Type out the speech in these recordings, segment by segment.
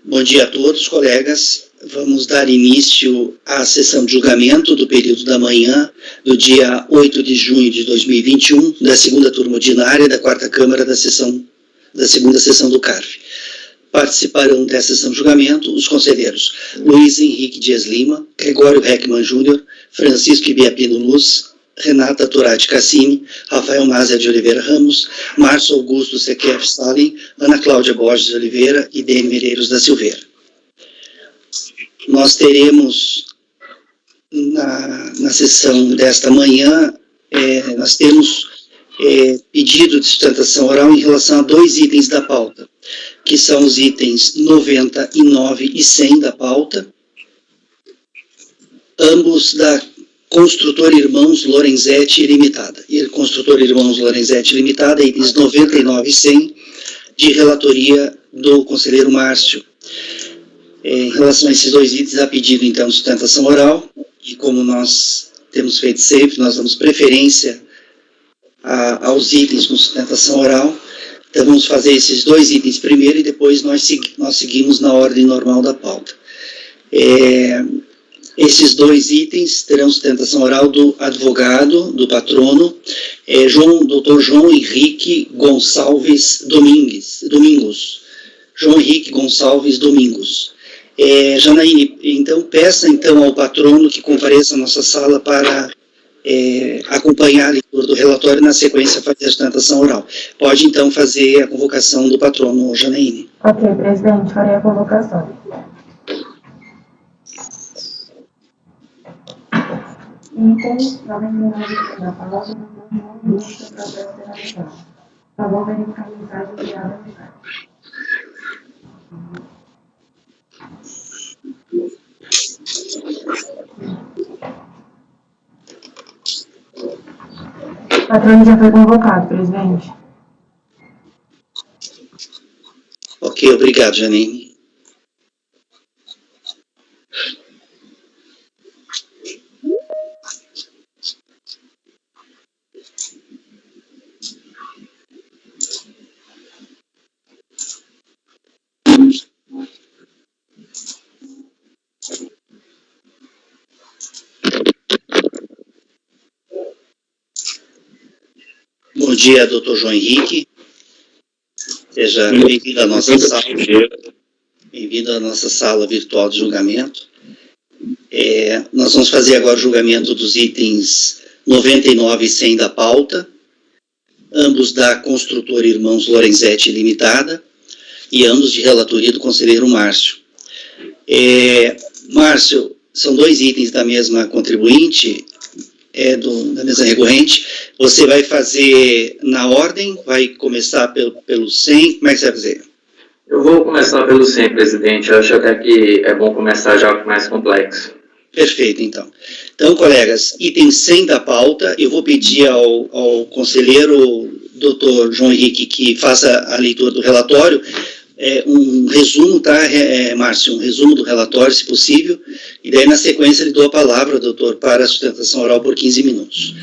Bom dia a todos, colegas. Vamos dar início à sessão de julgamento do período da manhã do dia 8 de junho de 2021, da segunda turma ordinária da quarta Câmara da segunda sessão do CARF. Participarão dessa sessão de julgamento os conselheiros Luiz Henrique Dias Lima, Gregório Heckmann Júnior, Francisco Ibiapino Luz, Renata Turati Cassini, Rafael Mazia de Oliveira Ramos, Márcio Augusto Sequef Stalin, Ana Cláudia Borges de Oliveira e Dene Medeiros da Silveira. Nós teremos na sessão desta manhã, nós temos pedido de sustentação oral em relação a dois itens da pauta, que são os itens 99 e 100 da pauta, ambos da Construtor Irmãos Lorenzetti Limitada. Construtor Irmãos Lorenzetti Limitada, itens 99 e 100, de relatoria do conselheiro Márcio. Em relação a esses dois itens, há pedido, então, de sustentação oral, e como nós temos feito sempre, nós damos preferência aos itens com sustentação oral. Então, vamos fazer esses dois itens primeiro e depois nós seguimos na ordem normal da pauta. Esses dois itens terão sustentação oral do advogado, do patrono, Dr. João Henrique Gonçalves Domingos. João Henrique Gonçalves Domingos. Janaíne, então, peça então ao patrono que compareça à nossa sala para acompanhar a leitura do relatório e, na sequência, fazer a sustentação oral. Pode, então, fazer a convocação do patrono, Janaíne. Ok, presidente, farei a convocação. Itens 99 da palavra não busca processo de realização. Favor verificar a mensagem enviada no site. O patrono já foi convocado, presidente. Ok, obrigado, Janine. Bom dia, doutor João Henrique. Seja bem-vindo à nossa sala. Bem-vindo à nossa sala virtual de julgamento. Nós vamos fazer agora o julgamento dos itens 99 e 100 da pauta, ambos da Construtor Irmãos Lorenzetti Limitada e ambos de relatoria do conselheiro Márcio. Márcio, são dois itens da mesma contribuinte, da mesa recorrente. Você vai fazer na ordem? Vai começar pelo 100? Como é que você vai fazer? Eu vou começar pelo 100, presidente. Eu acho até que é bom começar já com o mais complexo. Perfeito, então. Então, colegas, item 100 da pauta, eu vou pedir ao conselheiro Dr. João Henrique que faça a leitura do relatório, um resumo, tá, Márcio? Um resumo do relatório, se possível, e daí, na sequência, ele dou a palavra, doutor, para a sustentação oral por 15 minutos.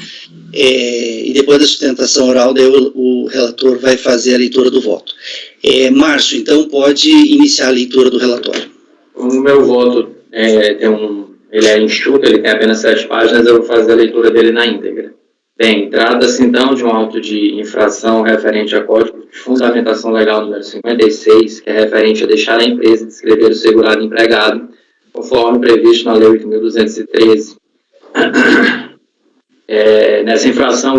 E depois da sustentação oral, daí o relator vai fazer a leitura do voto. Márcio, então, pode iniciar a leitura do relatório. O meu voto ele é enxuto, ele tem apenas 7 páginas, eu vou fazer a leitura dele na íntegra. Bem, trata-se então de um auto de infração referente a Código de Fundamentação Legal número 56, que é referente a deixar a empresa de inscrever o segurado empregado, conforme previsto na Lei 8.213. Nessa infração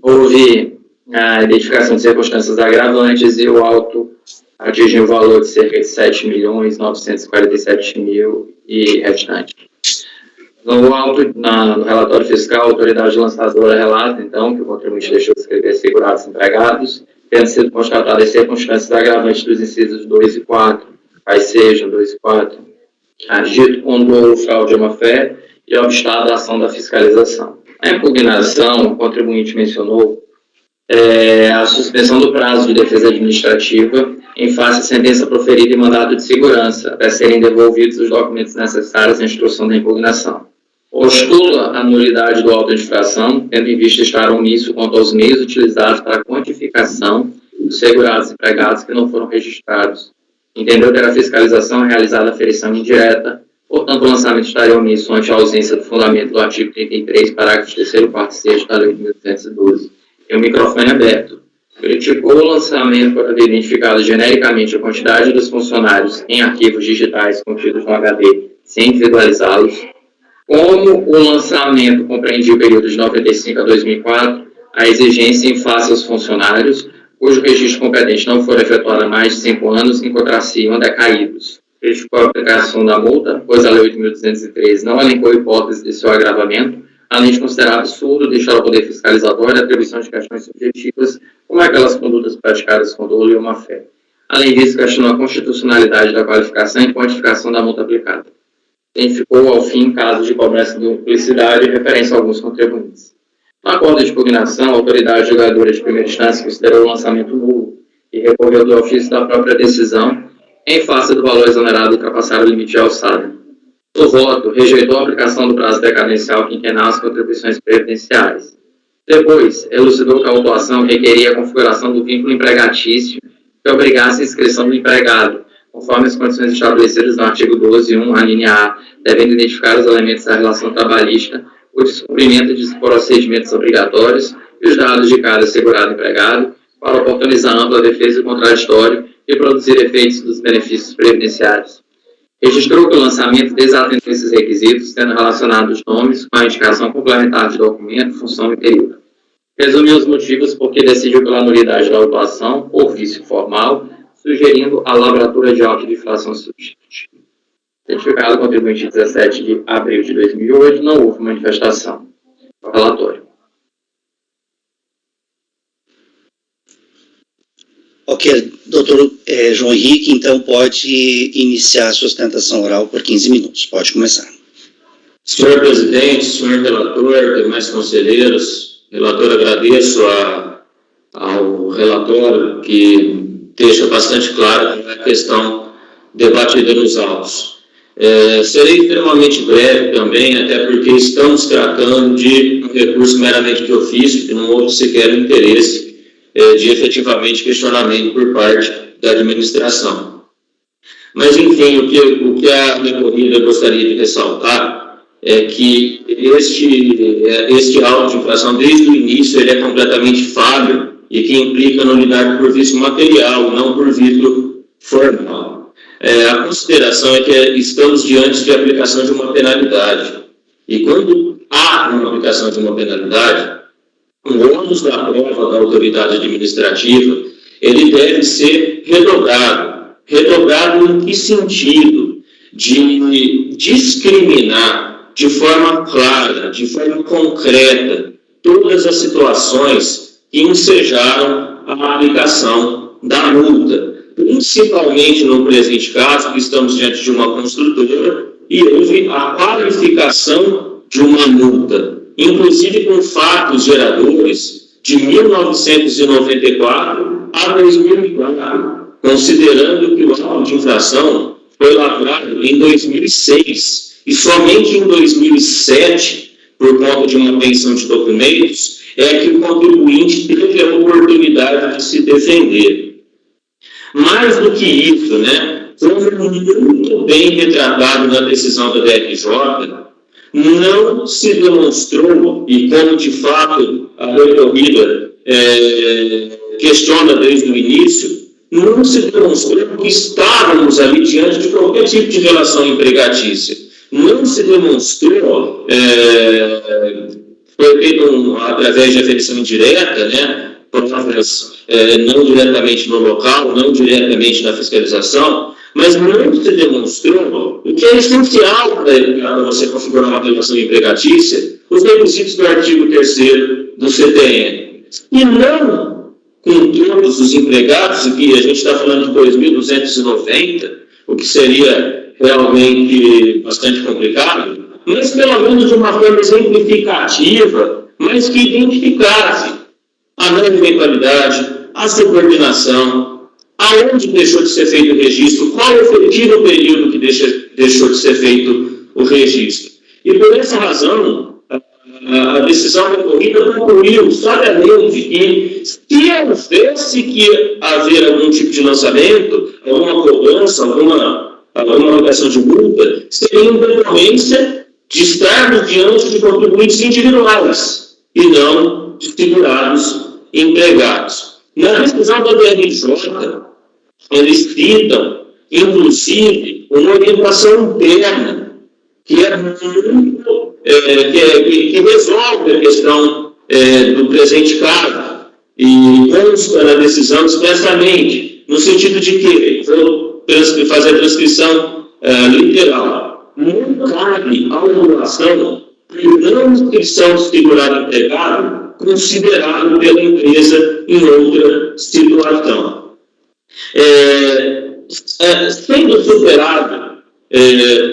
houve a identificação de circunstâncias agravantes e o auto atinge um valor de cerca de 7.947.000 e restante. No relatório fiscal, a autoridade lançadora relata, então, que o contribuinte deixou de escrever segurados empregados, tendo sido constatadas as circunstâncias agravantes dos incisos 2 e 4, quais sejam 2 e 4, agito com dolo, fraude ou má-fé e obstado a ação da fiscalização. Na impugnação, o contribuinte mencionou a suspensão do prazo de defesa administrativa em face à sentença proferida em mandado de segurança, até serem devolvidos os documentos necessários à instrução da impugnação. Postula a nulidade do auto de infração, tendo em vista estar omisso quanto aos meios utilizados para a quantificação dos segurados empregados que não foram registrados. Entendeu ter a fiscalização realizada a aferição indireta, portanto, o lançamento estaria omisso ante a ausência do fundamento do artigo 33, parágrafos 3º, 4º e 6º da Lei de 1212. E o microfone aberto. Criticou o lançamento por haver identificado genericamente a quantidade dos funcionários em arquivos digitais contidos no HD, sem individualizá-los. Como o lançamento compreendia o período de 95 a 2004, a exigência em face aos funcionários, cujo registro competente não for efetuado há mais de 5 anos, encontrar-se-iam decaídos. Criticou a aplicação da multa, pois a Lei 8.203 não elencou hipótese de seu agravamento, além de considerar absurdo deixar ao Poder Fiscalizatório a atribuição de questões subjetivas, como aquelas condutas praticadas com dolo e má-fé. Além disso, questionou a constitucionalidade da qualificação e quantificação da multa aplicada. Identificou, ao fim, casos de cobrança de duplicidade e referência a alguns contribuintes. No acordo de impugnação, a autoridade julgadora de primeira instância considerou o lançamento nulo e recorreu do ofício da própria decisão em face do valor exonerado ultrapassar o limite de alçada. O voto rejeitou a aplicação do prazo decadencial quinquenal às contribuições previdenciárias. Depois, elucidou que a autuação requeria a configuração do vínculo empregatício que obrigasse a inscrição do empregado, conforme as condições estabelecidas no artigo 12.1, a linha A, devendo identificar os elementos da relação trabalhista, o descumprimento de procedimentos obrigatórios e os dados de cada segurado empregado, para oportunizar ampla defesa e contraditório e produzir efeitos dos benefícios previdenciários. Registrou que o lançamento desatendeu esses requisitos, tendo relacionado os nomes com a indicação complementar de documento, função e período. Resumiu os motivos por que decidiu pela nulidade da autuação, por vício formal, sugerindo a lavratura de auto de infração substitutiva. Certificado contribuinte 17 de abril de 2008, não houve manifestação. Relatório. Ok, doutor João Henrique, então pode iniciar a sustentação oral por 15 minutos. Pode começar. Senhor presidente, senhor relator, demais conselheiros, relator, agradeço ao relatório que deixa bastante claro a questão debatida nos autos. Serei extremamente breve também, até porque estamos tratando de um recurso meramente de ofício, que não houve sequer interesse de efetivamente questionamento por parte da administração. Mas, enfim, o que a decorrida gostaria de ressaltar é que este auto de infração, desde o início, ele é completamente falho e que implica nulidade por vício material, não por vício formal. A consideração é que estamos diante de aplicação de uma penalidade. E quando há uma aplicação de uma penalidade, o ônus da prova da autoridade administrativa, ele deve ser redobrado. Redobrado em que sentido? De discriminar de forma clara, de forma concreta, todas as situações que ensejaram a aplicação da multa. Principalmente no presente caso, que estamos diante de uma construtora e houve a qualificação de uma multa, inclusive com fatos geradores de 1994 a 2004, considerando que o auto de infração foi lavrado em 2006 e somente em 2007, por conta de uma pensão de documentos, é que o contribuinte teve a oportunidade de se defender. Mais do que isso, foi muito bem retratado na decisão da DRJ, não se demonstrou, e como de fato a recorrida questiona desde o inío, não se demonstrou que estávamos ali diante de qualquer tipo de relação empregatícia. Não se demonstrou, foi feito através de aferição indireta, provas não diretamente no local, não diretamente na fiscalização, mas não se demonstrou o que é essencial para você configurar uma relação empregatícia, os requisitos do artigo 3º do CTN. E não com todos os empregados, aqui a gente está falando de 2.290, o que seria realmente bastante complicado, mas pelo menos de uma forma exemplificativa, mas que identificasse a não eventualidade, a subordinação, aonde deixou de ser feito o registro, qual o efetivo período que deixou de ser feito o registro. E por essa razão, a decisão recorrida concluiu sabiamente que, se houvesse que haver algum tipo de lançamento, alguma cobrança, alguma aplicação de multa, seria em decorrência de estarmos diante de contribuintes individuais e não de segurados empregados. Na decisão da DRJ, eles citam, inclusive, uma orientação interna que é muito que resolve a questão do presente caso e consta na decisão expressamente, no sentido de que, vou fazer a transcrição literal, não cabe a regulação de não inscrição de segurado empregado considerado pela empresa em outra situação. Sendo superado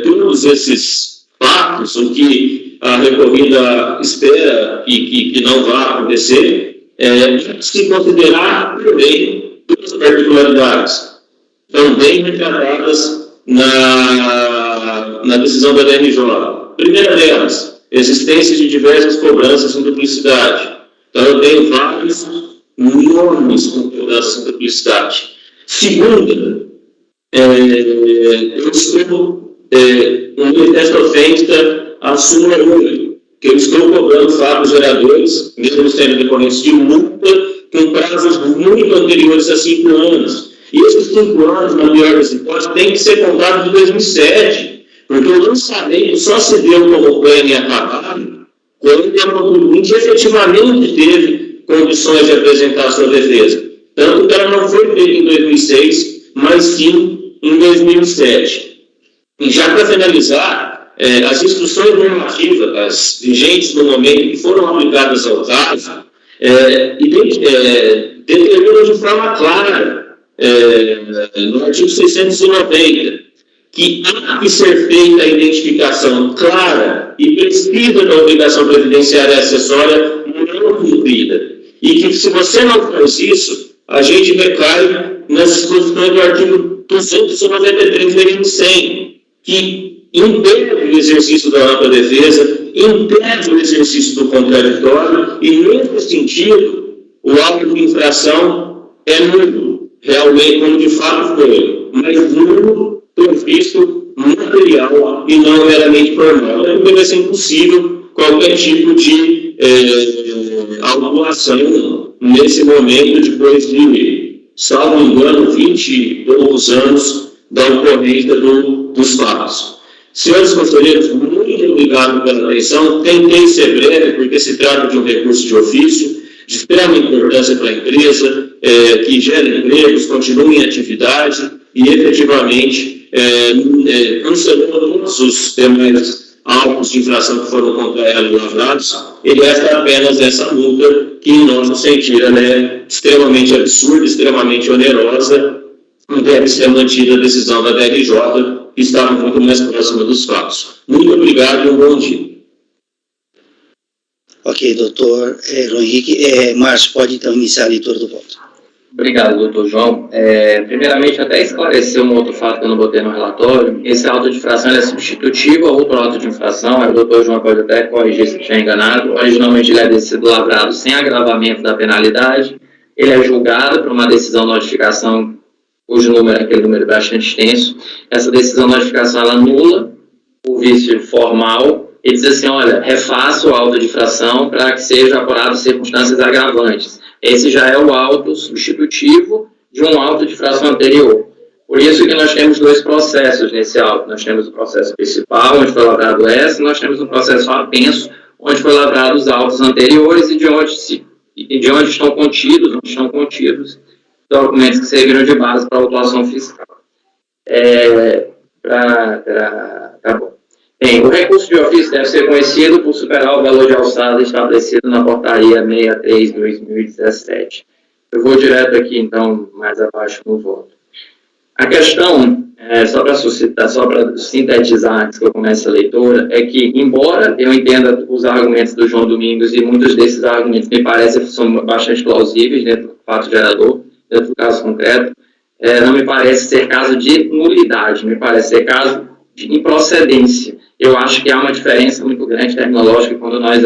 todos esses fatos, o que a recorrida espera que não vá acontecer, se considerar também duas particularidades, também retratadas na decisão da DRJ. Primeira delas, existência de diversas cobranças em duplicidade. Então, eu tenho vários nomes com cobranças em duplicidade. Segunda, eu estou esta ofensa à súmula 8, que eu estou cobrando fatos geradores, mesmo sendo decorrentes de multa, com prazos muito anteriores a 5 anos. E esses 5 anos, na pior das hipóteses, tem que ser contado de 2007, porque o lançamento só se deu como plano e acabado quando a contribuinte efetivamente teve condições de apresentar sua defesa. Tanto que ela não foi feita em 2006, mas sim em 2007. E já para finalizar, as instruções normativas vigentes no momento que foram aplicadas ao caso determinam de forma clara, no artigo 690, que há que ser feita a identificação clara e precisa da obrigação previdenciária acessória não cumprida. E que, se você não faz isso, a gente recai nas disposições do artigo 293 da Lei 100, que impede o exercício da ampla defesa, impede o exercício do contraditório, e, nesse sentido, o auto de infração é nulo, realmente, como de fato foi, mas nulo por visto material e não meramente formal. Porque vai ser impossível qualquer tipo de autuação nesse momento, depois de, salvo engano, 20 e poucos anos da ocorrência dos fatos. Senhores conselheiros, muito obrigado pela atenção. Tentei ser breve, porque se trata de um recurso de ofício, de extrema importância para a empresa, que gera empregos, continua em atividade e, efetivamente, cancelando todos os demais autos de infração que foram contra ela lavrados, ele resta apenas essa multa, que, em nosso sentido, é extremamente absurda, extremamente onerosa, e deve ser mantida a decisão da DRJ, que está muito mais próxima dos fatos. Muito obrigado e um bom dia. Ok, doutor João Henrique. Márcio, pode então iniciar a leitura do voto. Obrigado, doutor João. Primeiramente, até esclarecer um outro fato que eu não botei no relatório. Esse auto de infração é substitutivo a outro auto de infração. O doutor João pode até corrigir se estiver enganado. Originalmente, ele é sido lavrado sem agravamento da penalidade. Ele é julgado por uma decisão de notificação, cujo número é aquele número bastante extenso. Essa decisão de notificação, ela anula o vício formal e diz assim, olha, refaça o auto de infração para que sejam apuradas circunstâncias agravantes. Esse já é o auto substitutivo de um auto de infração anterior. Por isso que nós temos dois processos nesse auto. Nós temos o processo principal, onde foi lavrado essa, e nós temos um processo apenso, onde foi lavrado os autos anteriores e de onde estão contidos documentos que serviram de base para a autuação fiscal. Tá bom. Bem, o recurso de ofício deve ser conhecido por superar o valor de alçada estabelecido na portaria 63/2017. Eu vou direto aqui, então, mais abaixo no voto. A questão, só para sintetizar antes que eu comece a leitura, é que, embora eu entenda os argumentos do João Domingos, e muitos desses argumentos me parecem são bastante plausíveis dentro do fato gerador, dentro do caso concreto, não me parece ser caso de nulidade, me parece ser caso de improcedência. Eu acho que há uma diferença muito grande terminológica quando nós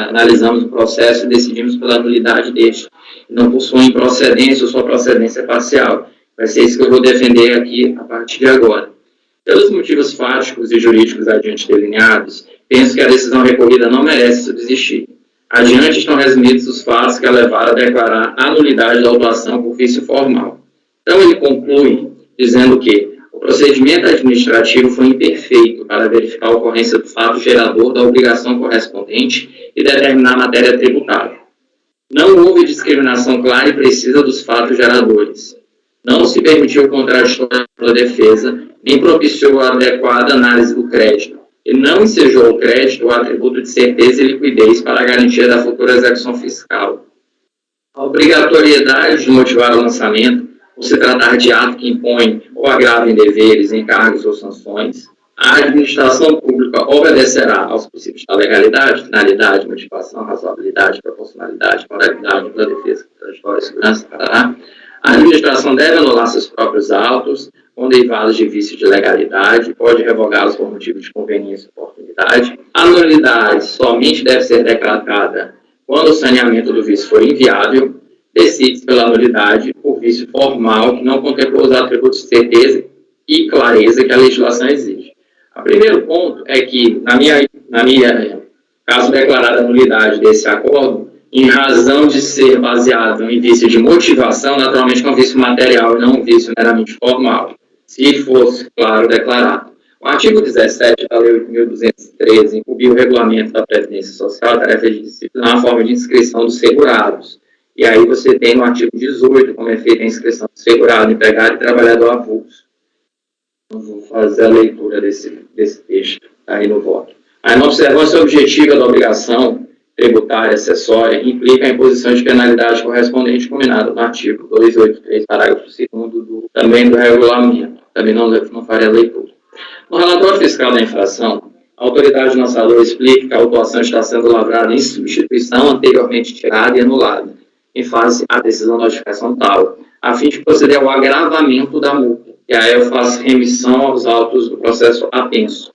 analisamos o processo e decidimos pela nulidade deste. Não por sua improcedência ou sua procedência parcial. Vai ser isso que eu vou defender aqui a partir de agora. Pelos motivos fáticos e jurídicos adiante delineados, penso que a decisão recorrida não merece subsistir. Adiante estão resumidos os fatos que a levaram a declarar a nulidade da autuação por vício formal. Então, ele conclui dizendo que o procedimento administrativo foi imperfeito para verificar a ocorrência do fato gerador da obrigação correspondente e determinar a matéria tributável. Não houve discriminação clara e precisa dos fatos geradores. Não se permitiu o contraditório pela defesa, nem propiciou a adequada análise do crédito, e não ensejou ao crédito o atributo de certeza e liquidez para a garantia da futura execução fiscal. A obrigatoriedade de motivar o lançamento, por se tratar de ato que impõe ou agrava em deveres, encargos ou sanções, a administração pública obedecerá aos princípios da legalidade, finalidade, motivação, razoabilidade, proporcionalidade, moralidade, ampla defesa, contraditório, segurança, parará. A administração deve anular seus próprios autos, com derivados de vício de legalidade, pode revogá-los por motivo de conveniência e oportunidade. A nulidade somente deve ser declarada quando o saneamento do vício for inviável, decide-se pela nulidade por vício formal que não contemplou os atributos de certeza e clareza que a legislação exige. O primeiro ponto é que, na minha caso declarada a nulidade desse acordo, em razão de ser baseado em vício de motivação, naturalmente é um vício material e não um vício meramente formal, se fosse, claro, declarado. O artigo 17 da Lei 8.213 incumbiu o regulamento da Previdência Social, a tarefa de disciplinar a forma de inscrição dos segurados. E aí você tem no artigo 18 como é feita a inscrição do segurado, empregado e trabalhador avulso. Vou fazer a leitura desse texto aí no voto. A observância objetiva da obrigação tributária acessória implica a imposição de penalidade correspondente combinada no artigo 283, parágrafo 2º também do regulamento. Também não farei a leitura. No relatório fiscal da infração, a autoridade lançadora explica que a autuação está sendo lavrada em substituição anteriormente tirada e anulada, em face à decisão de notificação tal, a fim de proceder ao agravamento da multa. E aí eu faço remissão aos autos do processo apenso.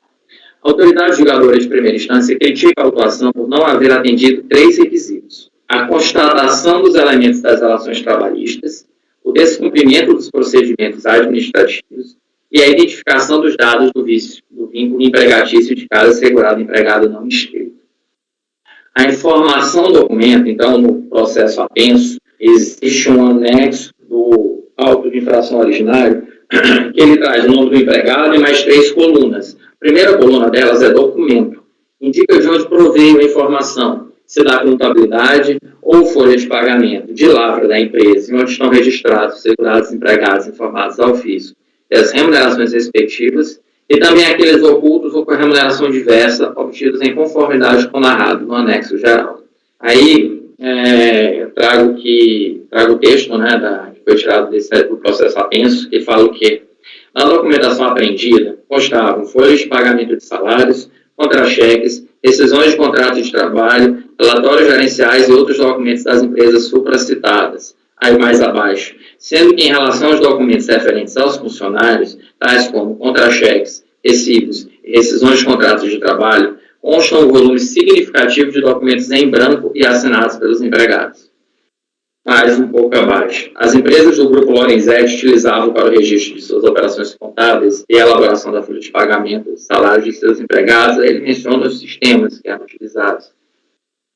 A autoridade julgadora de primeira instância critica a autuação por não haver atendido 3 requisitos: a constatação dos elementos das relações trabalhistas, o descumprimento dos procedimentos administrativos e a identificação dos dados do vício, do vínculo empregatício de cada segurado empregado não inscrito. A informação do documento, então, no processo apenso, existe um anexo do auto de infração originário, que ele traz o nome do empregado e mais 3 colunas. A primeira coluna delas é documento. Indica de onde proveio a informação, se da contabilidade ou folha de pagamento de lavra da empresa, onde estão registrados segurados empregados informados ao fisco e as remunerações respectivas, e também aqueles ocultos ou com remuneração diversa obtidos em conformidade com o narrado no anexo geral. Aí, eu trago o texto, né, que foi tirado do processo apenso, que fala o quê? Na documentação apreendida, constavam folhas de pagamento de salários, contra-cheques, rescisões de contratos de trabalho, relatórios gerenciais e outros documentos das empresas supracitadas. Aí mais abaixo, sendo que em relação aos documentos referentes aos funcionários, tais como contra-cheques, recibos e rescisões de contratos de trabalho, constam um volume significativo de documentos em branco e assinados pelos empregados. Mais um pouco abaixo. As empresas do Grupo Lorenzetti utilizavam para o registro de suas operações contábeis e a elaboração da folha de pagamento dos salários de seus empregados. Ele menciona os sistemas que eram utilizados.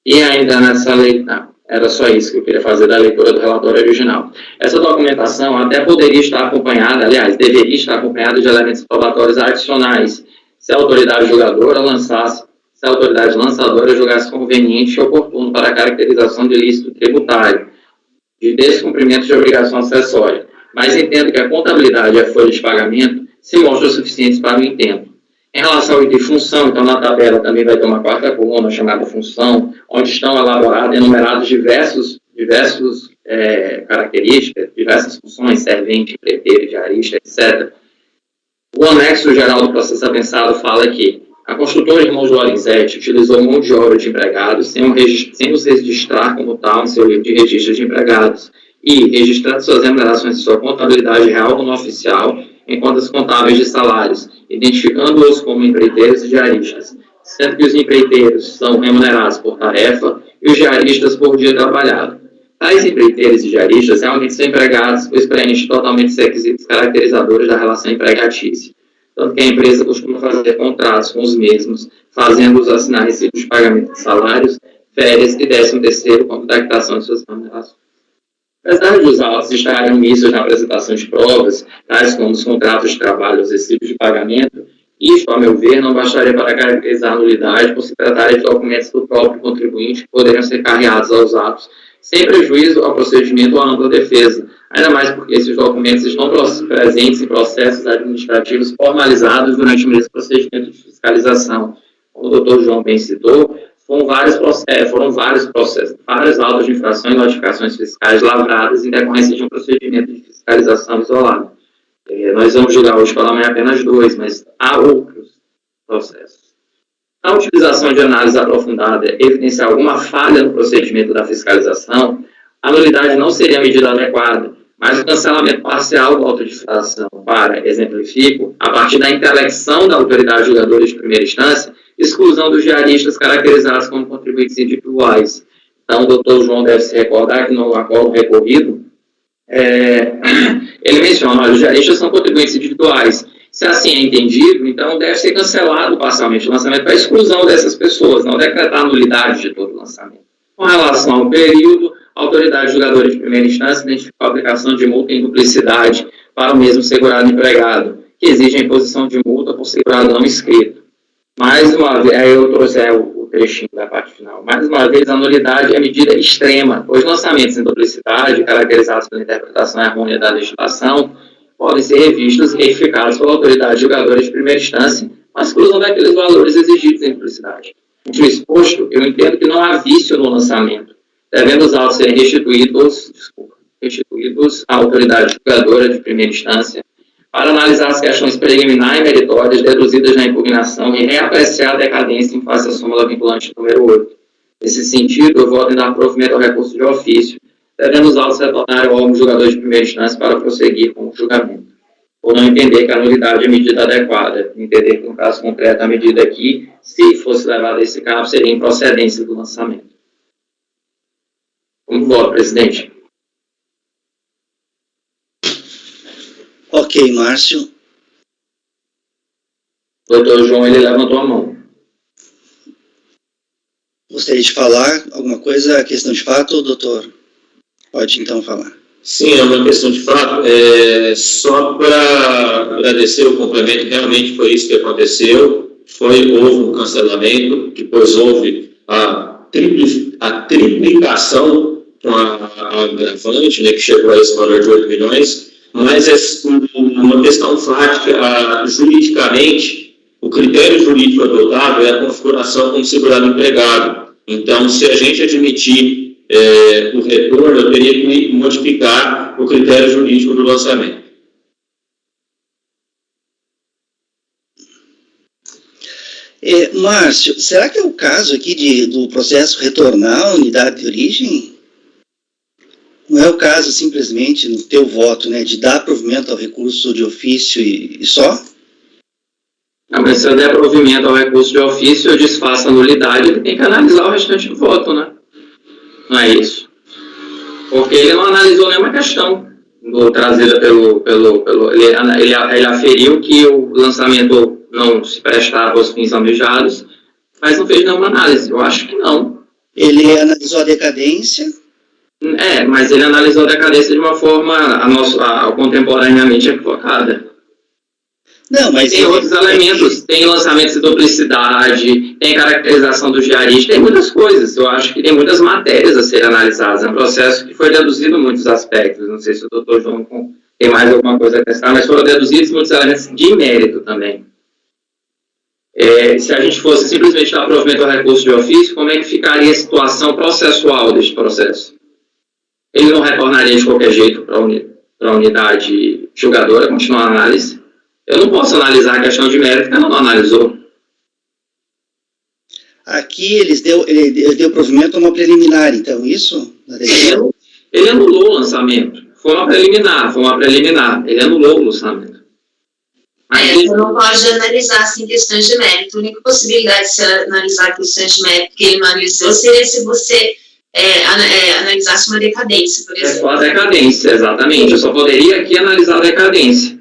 E ainda nessa lei, era só isso que eu queria fazer da leitura do relatório original. Essa documentação até poderia estar acompanhada, aliás, deveria estar acompanhada de elementos probatórios adicionais, se a autoridade julgadora lançasse, se a autoridade lançadora julgasse conveniente e oportuno para a caracterização de ilícito tributário, de descumprimento de obrigação acessória. Mas entendo que a contabilidade e a folha de pagamento se mostram suficientes para o intento. Em relação ao item função, então na tabela também vai ter uma 4ª coluna chamada função, onde estão elaborados e enumerados diversos diversas características, diversas funções, servente, empreiteiro, diarista, etc. O anexo geral do processo avançado fala que a construtora Irmãos Lorenzetti utilizou mão de obra de empregados sem os registrar como tal em seu livro de registro de empregados e registrando suas remunerações em sua contabilidade real ou não oficial em contas contábeis de salários, identificando-os como empreiteiros e diaristas, sendo que os empreiteiros são remunerados por tarefa e os diaristas por dia trabalhado. Tais empreiteiros e diaristas realmente são empregados, pois preenchem totalmente os requisitos caracterizadores da relação empregatícia, tanto que a empresa costuma fazer contratos com os mesmos, fazendo-os assinar recibos de pagamento de salários, férias e 13º como da quitação de suas remunerações. Apesar de os autos estarem omissos na apresentação de provas, tais como os contratos de trabalho, os recibos de pagamento, isto, a meu ver, não bastaria para caracterizar a nulidade por se tratar de documentos do próprio contribuinte que poderiam ser carreados aos atos, sem prejuízo ao procedimento ou à ampla defesa, ainda mais porque esses documentos estão presentes em processos administrativos formalizados durante o mesmo procedimento de fiscalização. Como o Dr. João bem citou, foram vários processos, vários autos de infração e notificações fiscais lavradas em decorrência de um procedimento de fiscalização isolado. Nós vamos julgar hoje pela manhã apenas 2, mas há outros processos. A utilização de análise aprofundada evidenciar alguma falha no procedimento da fiscalização, a nulidade não seria a medida adequada, mas o cancelamento parcial do auto de infração para, exemplifico, a partir da intelecção da autoridade julgadora de primeira instância, exclusão dos diaristas caracterizados como contribuintes individuais. Então, o doutor João deve se recordar que no acordo recorrido, ele menciona, olha, os diaristas são contribuintes individuais. Se assim é entendido, então deve ser cancelado parcialmente o lançamento para a exclusão dessas pessoas, não decretar a nulidade de todo o lançamento. Com relação ao período, a autoridade julgadora de primeira instância identificou a aplicação de multa em duplicidade para o mesmo segurado empregado, que exige a imposição de multa por segurado não inscrito. Mais uma vez, aí eu trouxe o trechinho da parte final. Mais uma vez, a nulidade é medida extrema, pois lançamentos em duplicidade, caracterizados pela interpretação errônea da legislação, podem ser revistos e verificados pela autoridade julgadora de primeira instância, mas cruzam daqueles valores exigidos em duplicidade. No exposto, eu entendo que não há vício no lançamento, devendo os autos serem restituídos à autoridade julgadora de primeira instância, para analisar as questões preliminar e meritórias deduzidas na impugnação e reapreciar a decadência em face à súmula vinculante número 8. Nesse sentido, eu voto em dar provimento ao recurso de ofício, devendo os autos retornarem ao órgão julgador de primeira instância para prosseguir com o julgamento. Ou não entender que a nulidade é medida adequada, entender que, no caso concreto, a medida aqui, se fosse levada a esse cabo, seria improcedência do lançamento. Como voto, presidente? Ok, Márcio. Doutor João, ele levantou a mão. Gostaria de falar alguma coisa, a questão de fato, doutor? Pode então falar. Sim, é uma questão de fato. Só para agradecer o complemento, realmente foi isso que aconteceu. Houve um cancelamento, depois houve a triplicação com a agravante, né, que chegou a esse valor de 8 milhões, mas é uma questão fática. Juridicamente, o critério jurídico adotado é a configuração como segurado empregado. Então, se a gente admitir o retorno, eu teria que modificar o critério jurídico do lançamento. Márcio, será que é o caso aqui do processo retornar à unidade de origem? Não é o caso simplesmente no teu voto, né, de dar provimento ao recurso de ofício e só? Não, mas se eu der provimento ao recurso de ofício, eu desfaço a nulidade, ele tem que analisar o restante do voto, né? Não é isso. Porque ele não analisou nenhuma questão trazida ele aferiu que o lançamento não se prestava aos fins almejados, mas não fez nenhuma análise. Eu acho que não. Ele analisou a decadência? Mas ele analisou a decadência de uma forma contemporaneamente equivocada. Não, mas tem outros elementos, tem lançamentos de duplicidade, tem caracterização do diarista, tem muitas coisas. Eu acho que tem muitas matérias a serem analisadas. É um processo que foi deduzido em muitos aspectos. Não sei se o doutor João tem mais alguma coisa a acrescentar, mas foram deduzidos muitos elementos de mérito também. Se a gente fosse simplesmente dar provimento ao recurso de ofício, como é que ficaria a situação processual deste processo? ele não retornaria de qualquer jeito para a unidade julgadora, continuar a análise. Eu não posso analisar a questão de mérito que ela não analisou. Aqui ele deu provimento a uma preliminar, então, isso? Ele anulou o lançamento. Foi uma preliminar. Ele anulou o lançamento. Você não pode analisar assim, questões de mérito. A única possibilidade de você analisar questões de mérito que ele não analisou seria se você analisasse uma decadência, por exemplo. É só a decadência, exatamente. Eu só poderia aqui analisar a decadência.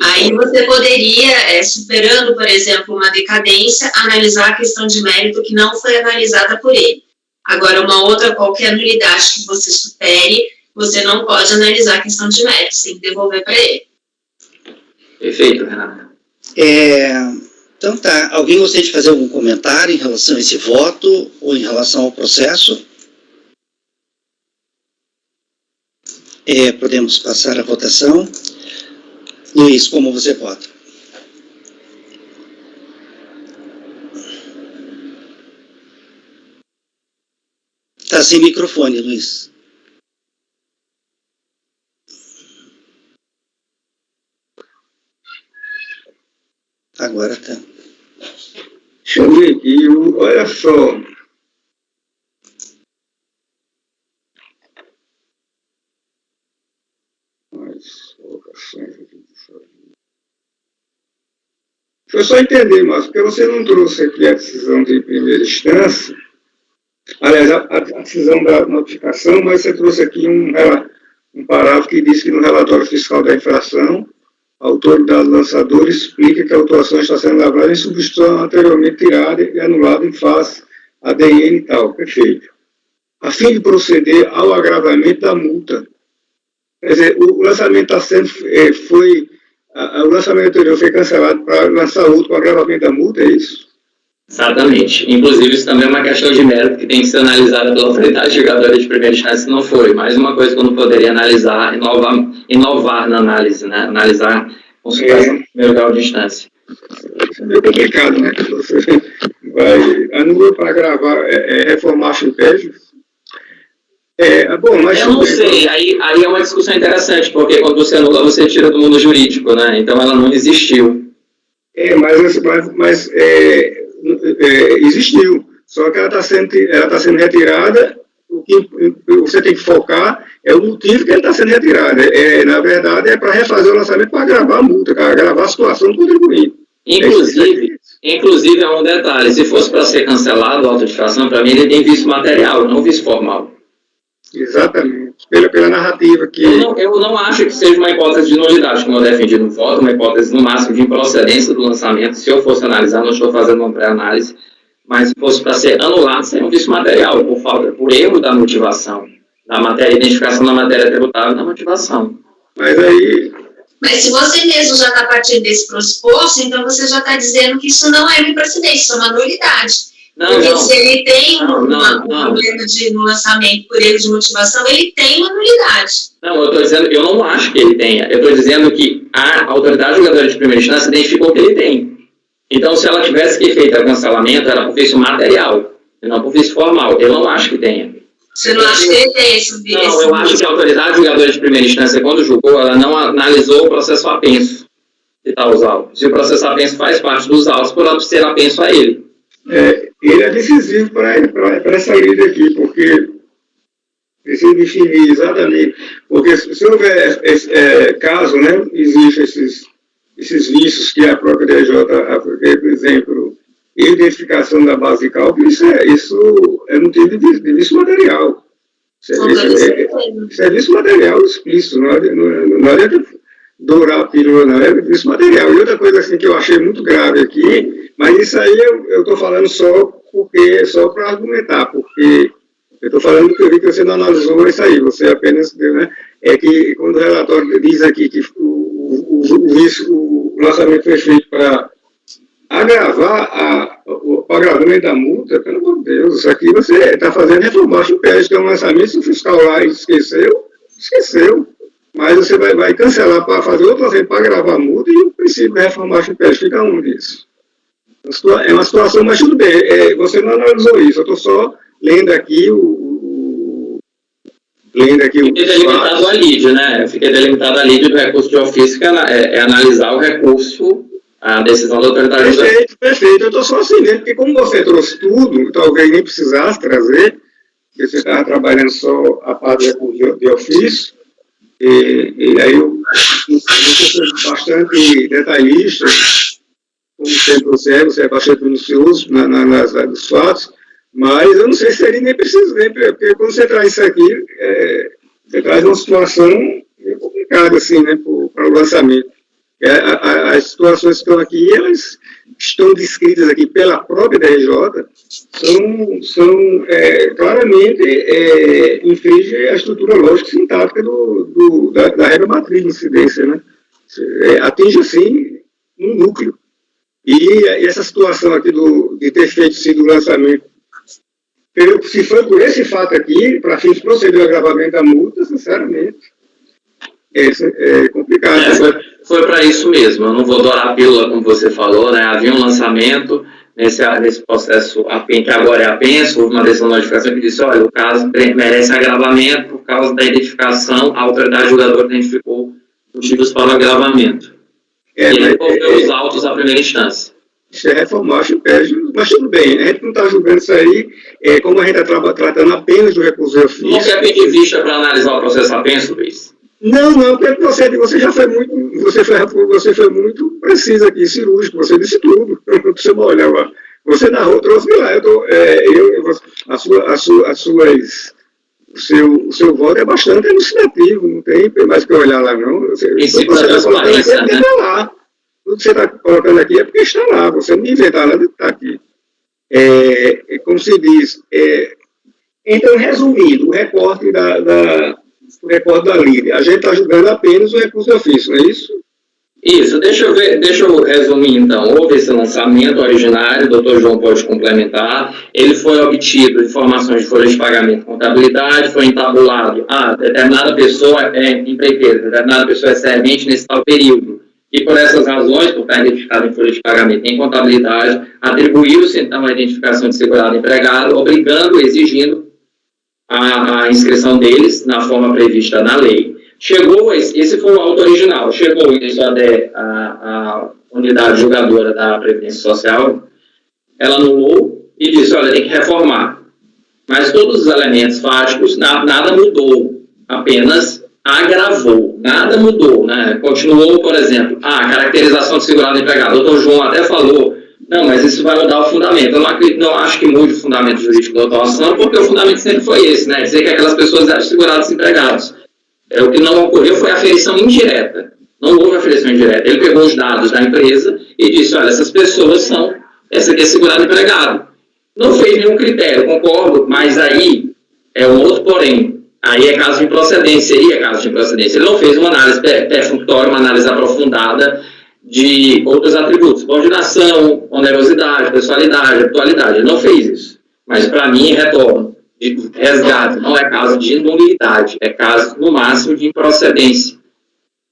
Aí você poderia, superando, por exemplo, uma decadência, analisar a questão de mérito que não foi analisada por ele. Agora, qualquer nulidade que você supere, você não pode analisar a questão de mérito, você tem que devolver para ele. Perfeito, Renata. Então tá. Alguém gostaria de fazer algum comentário em relação a esse voto ou em relação ao processo? Podemos passar a votação. Luiz, como você vota? Está sem microfone, Luiz. Agora está. Deixa eu ver aqui, olha só. Deixa eu só entender, Márcio, porque você não trouxe aqui a decisão de primeira instância, aliás, a decisão da notificação, mas você trouxe aqui um parágrafo que diz que no relatório fiscal da infração, a autoridade lançadora explica que a autuação está sendo lavrada em substituição anteriormente tirada e anulada em face ADN e tal. Perfeito. A fim de proceder ao agravamento da multa. Quer dizer, o lançamento está sendo, o lançamento anterior foi cancelado para lançar outro com agravamento da multa, é isso? Exatamente. Inclusive, isso também é uma questão de mérito que tem que ser analisada pela autoridade julgadora de primeira instância, não foi. Mais uma coisa que eu não poderia analisar, inovar na análise, né? Analisar com superação do primeiro grau de instância. Isso é meio complicado, né? Você vai anular para gravar, reformar chupégios. Bom, mas eu não sei, aí é uma discussão interessante, porque quando você anula, você tira do mundo jurídico, né? Então ela não existiu. Mas existiu, só que ela está sendo retirada. O que você tem que focar é o motivo que ela está sendo retirada. Na verdade, é para refazer o lançamento para agravar a multa, para agravar a situação do contribuinte. Inclusive, é um detalhe: se fosse para ser cancelado a autodifração, para mim ele tem vício material, não vício formal. Exatamente, pela narrativa que... Eu não acho que seja uma hipótese de nulidade, como eu defendi no voto, uma hipótese no máximo de improcedência do lançamento. Se eu fosse analisar, não estou fazendo uma pré-análise, mas se fosse para ser anulado, seria um vício material, por erro da motivação, da matéria, identificação da matéria tributável e da motivação. Mas se você mesmo já está partindo desse pressuposto, então você já está dizendo que isso não é uma improcedência, isso é uma nulidade. Porque se ele tem um problema no lançamento por erro de motivação, ele tem uma nulidade. Não, eu estou dizendo, eu não acho que ele tenha. Eu estou dizendo que a autoridade julgadora de primeira instância identificou que ele tem. Então, se ela tivesse que feito o cancelamento, era por vício material, e não por vício formal. Eu não acho que tenha. Você não acha que ele tem esse vício? Não, eu acho que a autoridade julgadora de primeira instância, quando julgou, ela não analisou o processo apenso de taus autos. Se o processo apenso faz parte dos autos, por ser apenso a ele. Ele é decisivo para essa lei aqui, porque precisa definir exatamente, porque se houver caso, né, existem esses vícios que a própria DJ, por exemplo, identificação da base de cálculo, isso é motivo de vício material. Isso é vício material explícito, não adianta dourar a pílula, não, é vício material. E outra coisa assim, que eu achei muito grave aqui, mas isso aí eu estou falando só para argumentar, porque eu estou falando que eu vi que você não analisou isso aí, você apenas, né, é que quando o relatório diz aqui que o lançamento foi feito para agravar o agravamento da multa, pelo amor de Deus, isso aqui você está fazendo reformar o chupédio, que é um lançamento, se o fiscal lá esqueceu, mas você vai cancelar para fazer outro lançamento para agravar a multa e o princípio de reformar o chupédio fica onde isso? É uma situação, mas tudo bem, você não analisou isso, eu estou só lendo aqui lendo aqui o... Fiquei delimitado a lide, né? Fiquei delimitado a lide do recurso de ofício, que é analisar o recurso, a decisão da autoridade. Perfeito. Eu estou só assim mesmo, porque como você trouxe tudo, talvez nem precisasse trazer, porque você estava trabalhando só a parte de ofício, e aí eu sou bastante detalhista, como sempre você é bastante minucioso nos fatos, mas eu não sei se seria nem preciso, né? Porque quando você traz isso aqui, você traz uma situação meio complicada, assim, né, para o lançamento. As situações que estão aqui, elas estão descritas aqui pela própria DRJ, são claramente infringem a estrutura lógica e sintática da regra matriz de incidência, né? Atinge, assim, um núcleo. E essa situação aqui de ter feito o lançamento, se foi por esse fato aqui, para fins de proceder ao agravamento da multa, sinceramente, é complicado. Foi para isso mesmo. Eu não vou dourar a pílula, como você falou, né? Havia um lançamento nesse processo que agora é apenso, houve uma decisão de notificação que disse, olha, o caso merece agravamento por causa da identificação, a autoridade julgadora identificou motivos para o agravamento. E ele devolveu os autos à primeira instância. Isso é reformagem, mas tudo bem, a gente não está julgando isso aí, como a gente está tratando apenas do recurso de ofício. Não quer pedir vista para analisar o processo apenso, Luiz? Não, porque você já foi muito, você foi muito preciso aqui, cirúrgico, você disse tudo, não precisa olhar lá. Você narrou, trouxe lá, o seu voto é bastante elucidativo, não tem mais que olhar lá, não. Você está colocando aqui é porque está lá. Tudo que você está colocando aqui é porque está lá, você não inventar nada que está aqui. Como se diz, então, resumindo, o recorte da LIDE, a gente está julgando apenas o recurso de ofício, não é isso? Isso, deixa eu resumir então. Houve esse lançamento originário, o Dr. João pode complementar. Ele foi obtido informações de folha de pagamento e contabilidade, foi entabulado. Determinada pessoa é empreiteira, determinada pessoa é servente nesse tal período. E por essas razões, por estar identificado em folha de pagamento e em contabilidade, atribuiu-se então a identificação de segurado empregado, obrigando, exigindo a inscrição deles na forma prevista na lei. Chegou, esse foi o auto original, chegou isso até a unidade julgadora da Previdência Social, ela anulou e disse, olha, tem que reformar. Mas todos os elementos fáticos, nada mudou, apenas agravou, nada mudou, né? Continuou, por exemplo, a caracterização de segurado empregado. O doutor João até falou, não, mas isso vai mudar o fundamento. Eu não acho que mude o fundamento jurídico da autuação, porque o fundamento sempre foi esse, né? Dizer que aquelas pessoas eram segurados empregados. O que não ocorreu foi a aferição indireta. Não houve aferição indireta. Ele pegou os dados da empresa e disse, olha, essas pessoas essa aqui é segurado empregado. Não fez nenhum critério, concordo, mas aí é um outro porém. Aí é caso de improcedência, seria caso de improcedência. Ele não fez uma análise perfunctória, uma análise aprofundada de outros atributos, coordenação, onerosidade, pessoalidade, atualidade. Ele não fez isso. Mas, para mim, retorno de resgate não é caso de nulidade, é caso, no máximo, de improcedência.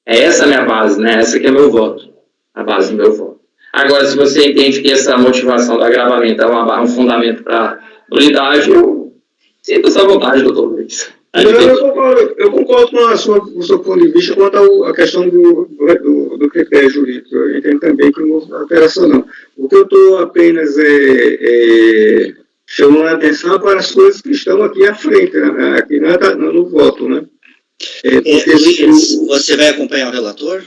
Essa a minha base, né? Essa que é meu voto, a base do meu voto. Agora, se você entende que essa motivação do agravamento é um fundamento para nulidade, eu sinto essa vontade, doutor Luiz. Eu concordo com o seu ponto de vista quanto à questão do critério jurídico. Eu entendo também que não houve alteração, não. O que eu estou apenas chamando a atenção para as coisas que estão aqui à frente, né? Aqui no voto, né? Luiz, você vai acompanhar o relator?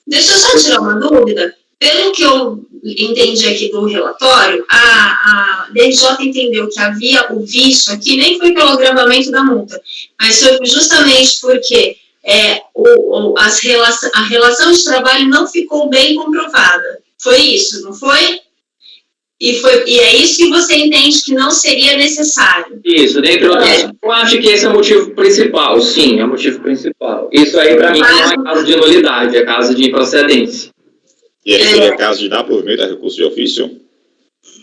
Deixa eu só tirar uma dúvida. Pelo que eu entendi aqui do relatório, a DRJ entendeu que havia o vício aqui, nem foi pelo agravamento da multa, mas foi justamente porque a relação de trabalho não ficou bem comprovada. Foi isso, não foi? E é isso que você entende que não seria necessário. Isso, dentro eu acho que esse é o motivo principal, sim, é o motivo principal. Isso aí, para mim, não é caso de nulidade, é caso de improcedência. E aí seria caso de dar provimento a recurso de ofício?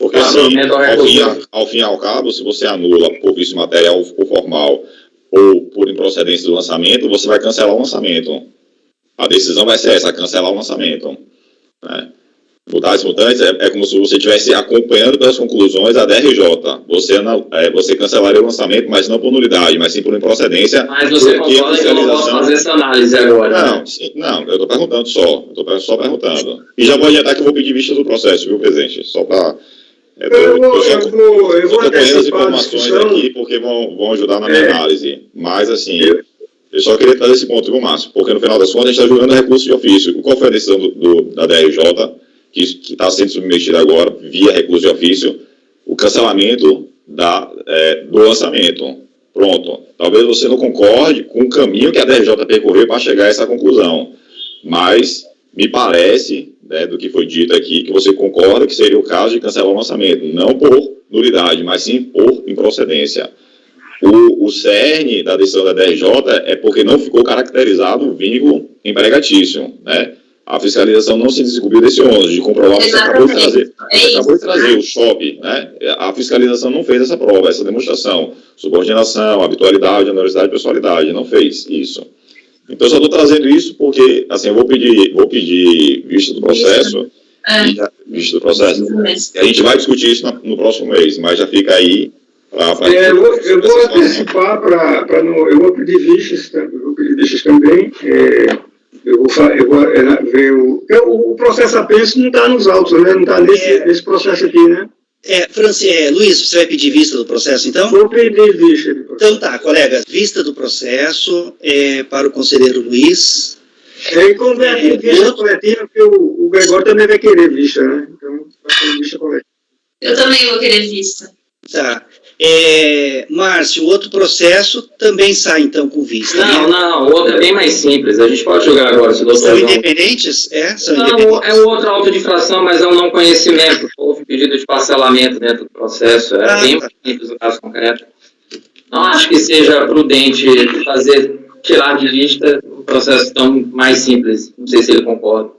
Porque ao fim e ao cabo, se você anula por vício material ou formal ou por improcedência do lançamento, você vai cancelar o lançamento. A decisão vai ser essa, cancelar o lançamento. Né? Mutatis mutandis é como se você estivesse acompanhando pelas conclusões da DRJ. Você cancelaria o lançamento, mas não por nulidade, mas sim por improcedência. Mas você concorda que eu não posso fazer essa análise agora? Não, eu estou perguntando só. Estou só perguntando. E já vou adiantar que eu vou pedir vista do processo, viu, presidente? Só para... Eu vou acompanhando as informações aqui porque vão ajudar na minha análise. Mas, assim, eu só queria trazer esse ponto, viu, Márcio? Porque, no final das contas, a gente está julgando recurso de ofício. Qual foi a decisão da DRJ, que está sendo submetida agora, via recurso de ofício? O cancelamento do lançamento. Pronto. Talvez você não concorde com o caminho que a DRJ percorreu para chegar a essa conclusão. Mas me parece, do que foi dito aqui, que você concorda que seria o caso de cancelar o lançamento, não por nulidade, mas sim por improcedência. O cerne da decisão da DRJ é porque não ficou caracterizado o vínculo empregatício, né? A fiscalização não se descobriu desse ônus de comprovar que você acabou de trazer. Você acabou de trazer o SHOP, né? A fiscalização não fez essa prova, essa demonstração. Subordinação, habitualidade, onerosidade e pessoalidade. Não fez isso. Então, eu só estou trazendo isso porque, assim, eu vou pedir vista do processo. Vista do processo. E a gente vai discutir isso no próximo mês, mas já fica aí. Eu vou antecipar eu vou pedir vistas também. Eu vou ver o processo apenas não está nos autos, né? Não está nesse processo aqui, né? Luiz, você vai pedir vista do processo, então? Vou pedir vista do processo. Então tá, colegas, vista do processo para o conselheiro Luiz. Como é vista coletiva, porque o Gregório também vai querer vista, né? Então, vai ter vista coletiva. Eu também vou querer vista. Tá. Márcio, o outro processo também sai, então, com vista. Não, o outro é bem mais simples. A gente pode jogar agora. Se são independentes? São independentes. É um outro auto de infração, mas é um não conhecimento. Houve pedido de parcelamento dentro do processo. Bem mais simples no caso concreto. Não acho que seja prudente tirar de vista um processo tão mais simples. Não sei se ele concorda.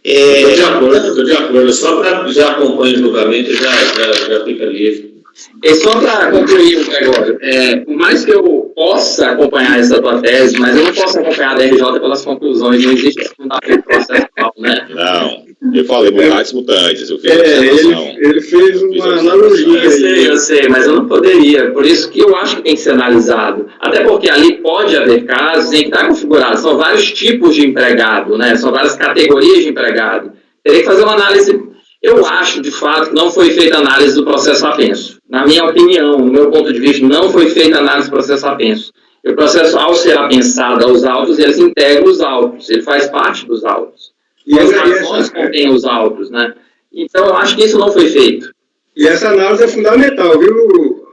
Estou de acordo. Só para já acompanhar o julgamento, já fica livre. E só para concluir, Gregório, por mais que eu possa acompanhar essa tua tese, mas eu não posso acompanhar a DRJ pelas conclusões, não existe fundamento processual, né? Não, eu falei mutatis mutandis, eu fiz ele fez uma analogia. Eu sei, mas eu não poderia, por isso que eu acho que tem que ser analisado, até porque ali pode haver casos em que está configurado, são vários tipos de empregado, né? São várias categorias de empregado, teria que fazer uma análise. Eu acho, de fato, que não foi feita análise do processo apenso. Na minha opinião, no meu ponto de vista, não foi feita análise do processo apenso. O processo, ao ser apensado aos autos, eles integram os autos, ele faz parte dos autos. E as razões contêm os autos, né? Então, eu acho que isso não foi feito. E essa análise é fundamental, viu?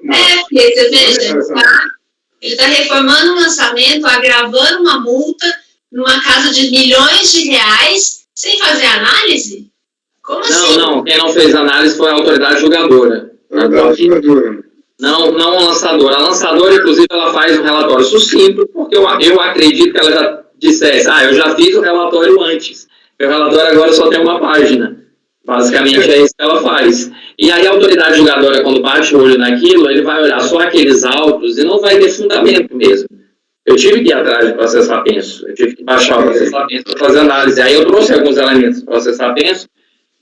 Porque você veja, ele está reformando um lançamento, agravando uma multa numa casa de milhões de reais, sem fazer análise? Como assim? Não, quem não fez análise foi a autoridade julgadora. Não a lançadora. A lançadora, inclusive, ela faz um relatório sucinto, porque eu acredito que ela já dissesse, eu já fiz o relatório antes. Meu relatório agora só tem uma página. Basicamente é isso que ela faz. E aí a autoridade julgadora, quando bate o olho naquilo, ele vai olhar só aqueles autos e não vai ter fundamento mesmo. Eu tive que ir atrás do processo apenso. Eu tive que baixar o processo apenso para fazer análise. Aí eu trouxe alguns elementos do processo apenso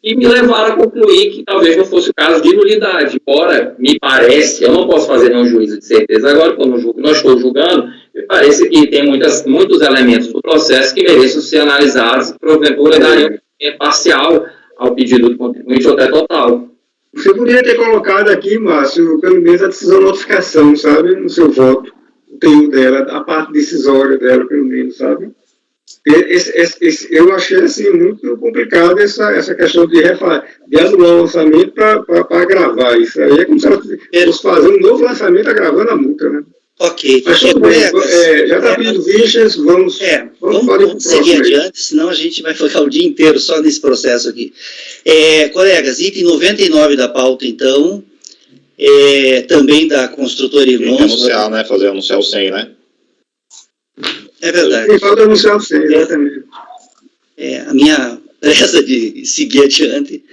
e me levaram a concluir que talvez não fosse o caso de nulidade. Embora, me parece, eu não posso fazer nenhum juízo de certeza agora, quando não estou julgando, me parece que tem muitos elementos do processo que mereçam ser analisados, porventura dariam um parcial ao pedido do contribuinte ou até total. Você poderia ter colocado aqui, Márcio, pelo menos a decisão de notificação, sabe, no seu voto, o teor dela, a parte decisória dela, pelo menos, sabe? Eu achei assim, muito complicado essa questão de anular o lançamento para agravar isso. Aí é como se ela fosse fazer um novo lançamento agravando a multa, né? Ok. Mas tudo bem, já está pedindo vistas, vamos seguir adiante, senão a gente vai ficar o dia inteiro só nesse processo aqui. Colegas, item 99 da pauta, então, também da construtora Irmãos. Anunciar, né? Anunciar o 100, né? É verdade. Tem falta anunciar o 100, exatamente. A minha pressa de seguir adiante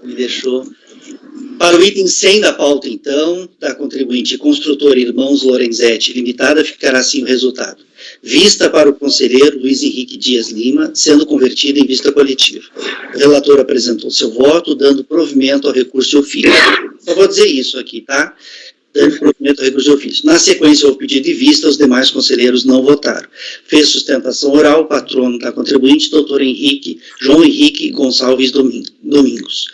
me deixou Para o item 100 da pauta, então, da contribuinte Construtora Irmãos Lorenzetti Limitada, ficará assim o resultado. Vista para o conselheiro Luiz Henrique Dias Lima, sendo convertida em vista coletiva. O relator apresentou seu voto, dando provimento ao recurso de ofício. Só vou dizer isso aqui, tá? Dando provimento ao recurso de ofício. Na sequência, houve pedido de vista, os demais conselheiros não votaram. Fez sustentação oral o patrono da contribuinte, doutor João Henrique Gonçalves Domingos.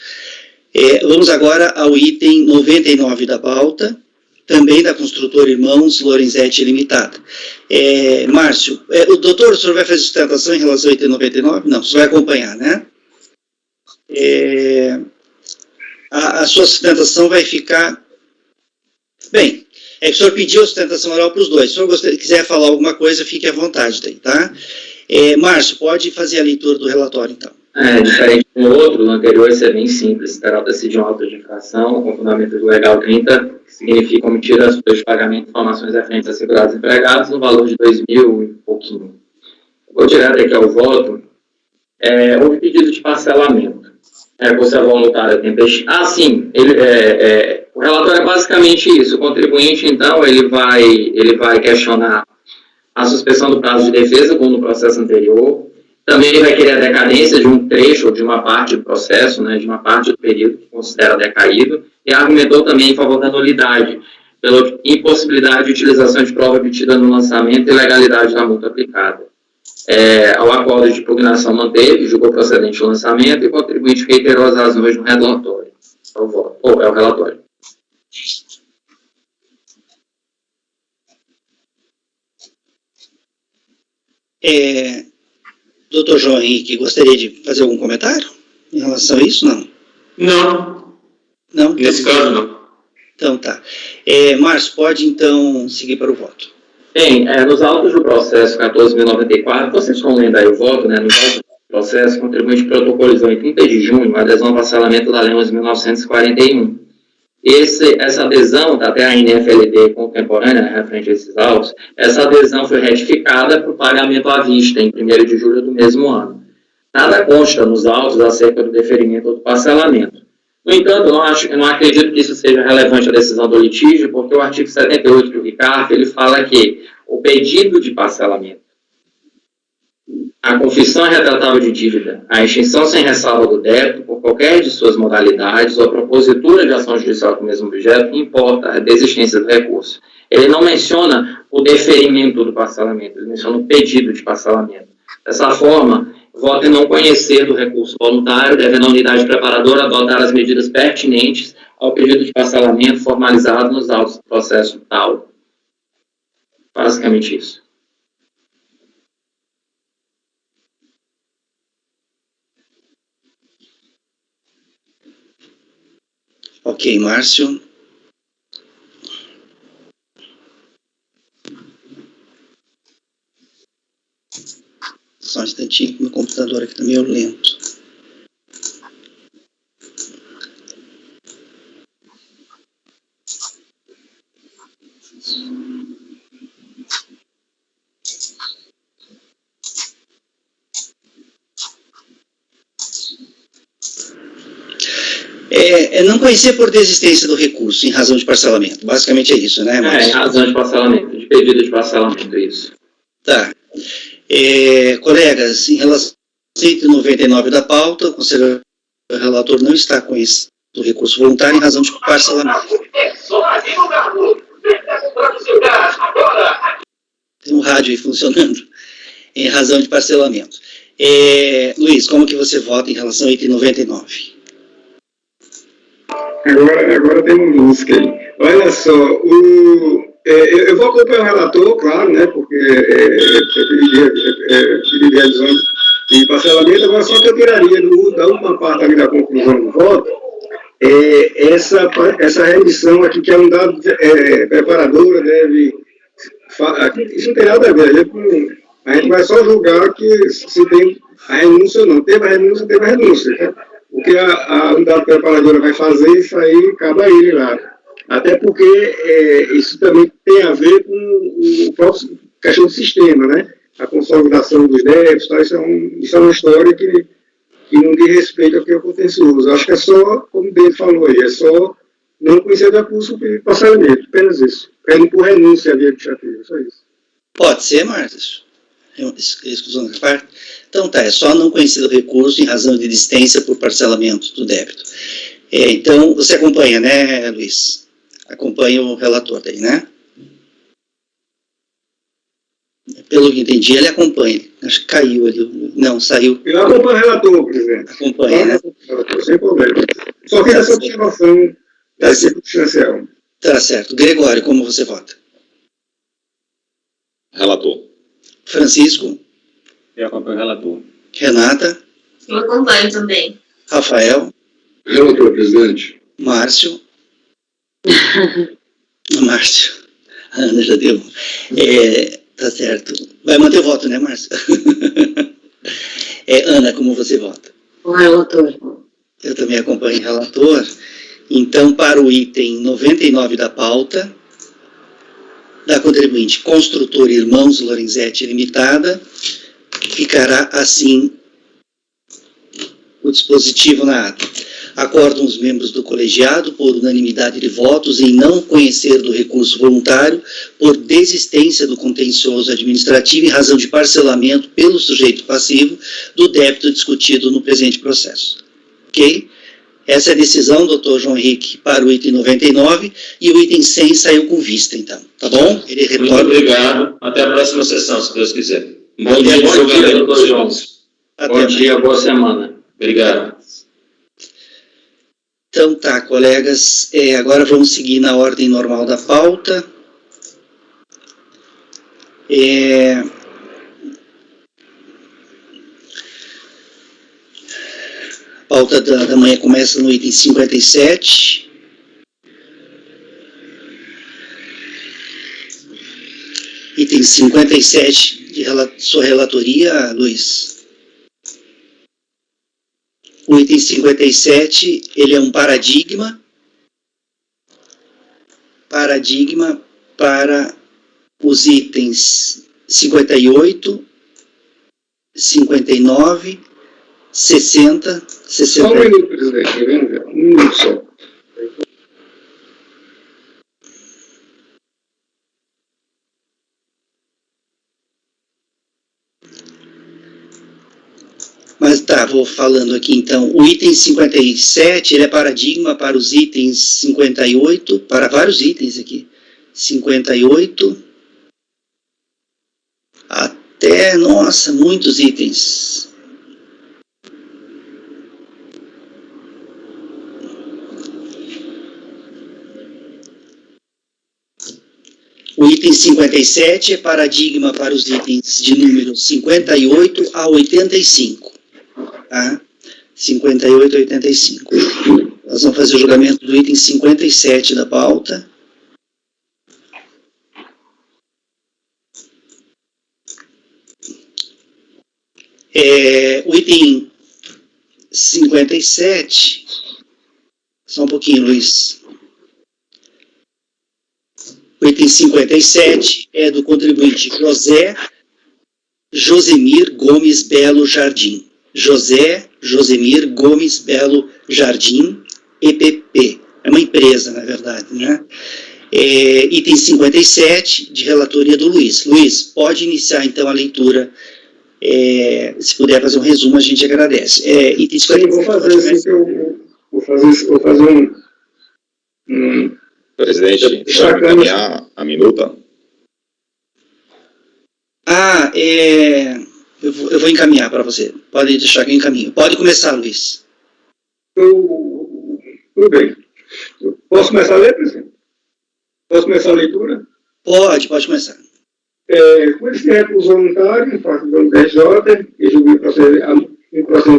Vamos agora ao item 99 da pauta, também da Construtora Irmãos Lorenzetti Limitada. Márcio, o senhor vai fazer sustentação em relação ao item 99? Não, o senhor vai acompanhar, né? A sua sustentação vai ficar... Bem, que o senhor pediu a sustentação oral para os dois. Se o senhor quiser falar alguma coisa, fique à vontade daí, tá? Márcio, pode fazer a leitura do relatório, então. Diferente do outro, o anterior é bem simples. Trata-se de um auto de infração com fundamento legal 30, que significa omitir as folhas de pagamento de informações referentes a segurados empregados no valor de 2.000 e pouquinho. Vou direto aqui ao voto. Houve pedido de parcelamento. Recurso voluntário tempestivo. Sim. O relatório é basicamente isso. O contribuinte, então, ele vai questionar a suspensão do prazo de defesa, como no processo anterior. Também ele vai querer a decadência de um trecho ou de uma parte do processo, né, de uma parte do período que considera decaído, e argumentou também em favor da nulidade, pela impossibilidade de utilização de prova obtida no lançamento e legalidade da multa aplicada. Ao acordo de impugnação manteve, julgou procedente o lançamento e o contribuinte reiterou as razões no relatório. É o relatório. Doutor João Henrique, gostaria de fazer algum comentário em relação a isso? Não? Não? Nesse caso, não. Então, tá. Márcio, pode, então, seguir para o voto. Bem, nos autos do processo 14.094, vocês estão lendo aí o voto, né? No auto do processo, o contribuinte protocolizou em 30 de junho a adesão ao parcelamento da Lei 11.941. Essa adesão, até a NFLD contemporânea, referente a esses autos, essa adesão foi retificada para o pagamento à vista, em 1º de julho do mesmo ano. Nada consta nos autos acerca do deferimento ou do parcelamento. No entanto, eu não acredito que isso seja relevante à decisão do litígio, porque o artigo 78 do RICARF, ele fala que o pedido de parcelamento, a confissão retratável de dívida, a extinção sem ressalva do débito, por qualquer de suas modalidades, ou a propositura de ação judicial com o mesmo objeto, importa a desistência do recurso. Ele não menciona o deferimento do parcelamento, ele menciona o pedido de parcelamento. Dessa forma, voto em não conhecer do recurso voluntário, devendo a unidade preparadora adotar as medidas pertinentes ao pedido de parcelamento formalizado nos autos do processo tal. Basicamente isso. Ok, Márcio. Só um instantinho, meu computador aqui está meio lento. Não conhecer por desistência do recurso em razão de parcelamento. Basicamente é isso, né, Márcio? Em razão de parcelamento, de pedido de parcelamento, é isso. Tá. Colegas, em relação ao item 99 da pauta, o conselheiro relator não está conhecendo o recurso voluntário em razão de parcelamento. Tem um rádio aí funcionando. Em razão de parcelamento. Luiz, como que você vota em relação ao item 99? Agora tem um música aí. Olha só, eu vou acompanhar o relator, claro, né, porque pedi revisão de parcelamento, agora só que eu tiraria da última parte ali da conclusão do voto, essa remissão aqui, que é um dado preparadora, deve... Isso não tem nada a ver, a gente vai só julgar que se tem a renúncia ou não. Teve a renúncia, né? O que a unidade preparadora vai fazer, isso aí cabe a ele lá. Até porque isso também tem a ver com o próprio questão do sistema, né? A consolidação dos débitos, tá? Isso é uma história que que não diz respeito ao que é contencioso. Acho que é só, como o David falou aí, é só não conhecer da curso o pedido de parcelamento, apenas isso. Pede por renúncia à via administrativa, só isso. Pode ser, Marcos? Exclusão da parte? Então tá, é só não conhecer o recurso em razão de desistência por parcelamento do débito. Então, você acompanha, né, Luiz? Acompanha o relator daí, né? Pelo que entendi, ele acompanha. Acho que caiu ali. Não, saiu. Eu acompanho o relator, presidente. Acompanha, né? Sem problema. Só fiz essa observação da circunstancial. Tá certo. Gregório, como você vota? Relator. Francisco? Eu acompanho o relator. Renata? Eu acompanho também. Rafael? Relator, presidente. Márcio? Márcio. A Ana já deu. Tá certo. Vai manter o voto, né, Márcio? Ana, como você vota? O relator. Eu também acompanho o relator. Então, para o item 99 da pauta, da contribuinte Construtor Irmãos Lorenzetti Limitada, ficará assim o dispositivo na ata. Acordam os membros do colegiado, por unanimidade de votos, em não conhecer do recurso voluntário por desistência do contencioso administrativo em razão de parcelamento pelo sujeito passivo do débito discutido no presente processo. Ok? Essa é a decisão, doutor João Henrique, para o item 99, e o item 100 saiu com vista, então. Tá bom? Ele retorna. Muito obrigado. Até a próxima sessão, se Deus quiser. Bom dia, doutor João. Bom dia, boa semana. Obrigado. Então tá, colegas, agora vamos seguir na ordem normal da pauta. A pauta da manhã começa no item 57. Item 57 de sua relatoria, Luiz. O item 57, ele é um paradigma para os itens 58, 59, 60, 60... Só um minuto, presidente. Um minuto só. Mas tá, vou falando aqui então. O item 57, ele é paradigma para os itens 58, para vários itens aqui. 58 até, nossa, muitos itens. O item 57 é paradigma para os itens de número 58 a 85. Tá? 58 a 85. Nós vamos fazer o julgamento do item 57 da pauta. O item 57... Só um pouquinho, Luiz. O item 57 é do contribuinte Josemir Gomes Belo Jardim. Josemir Gomes Belo Jardim, EPP. É uma empresa, na verdade, né? Item 57, de relatoria do Luiz. Luiz, pode iniciar, então, a leitura. Se puder fazer um resumo, a gente agradece. Item 57, vou fazer assim, vou fazer um Presidente, pode encaminhar a minuta? Eu vou encaminhar para você. Pode deixar que eu encaminho. Pode começar, Luiz. Tudo bem. Posso começar a ler, presidente? Posso começar a leitura? Pode começar. Com esse recurso voluntário, em parte do TJ, que julgou proceder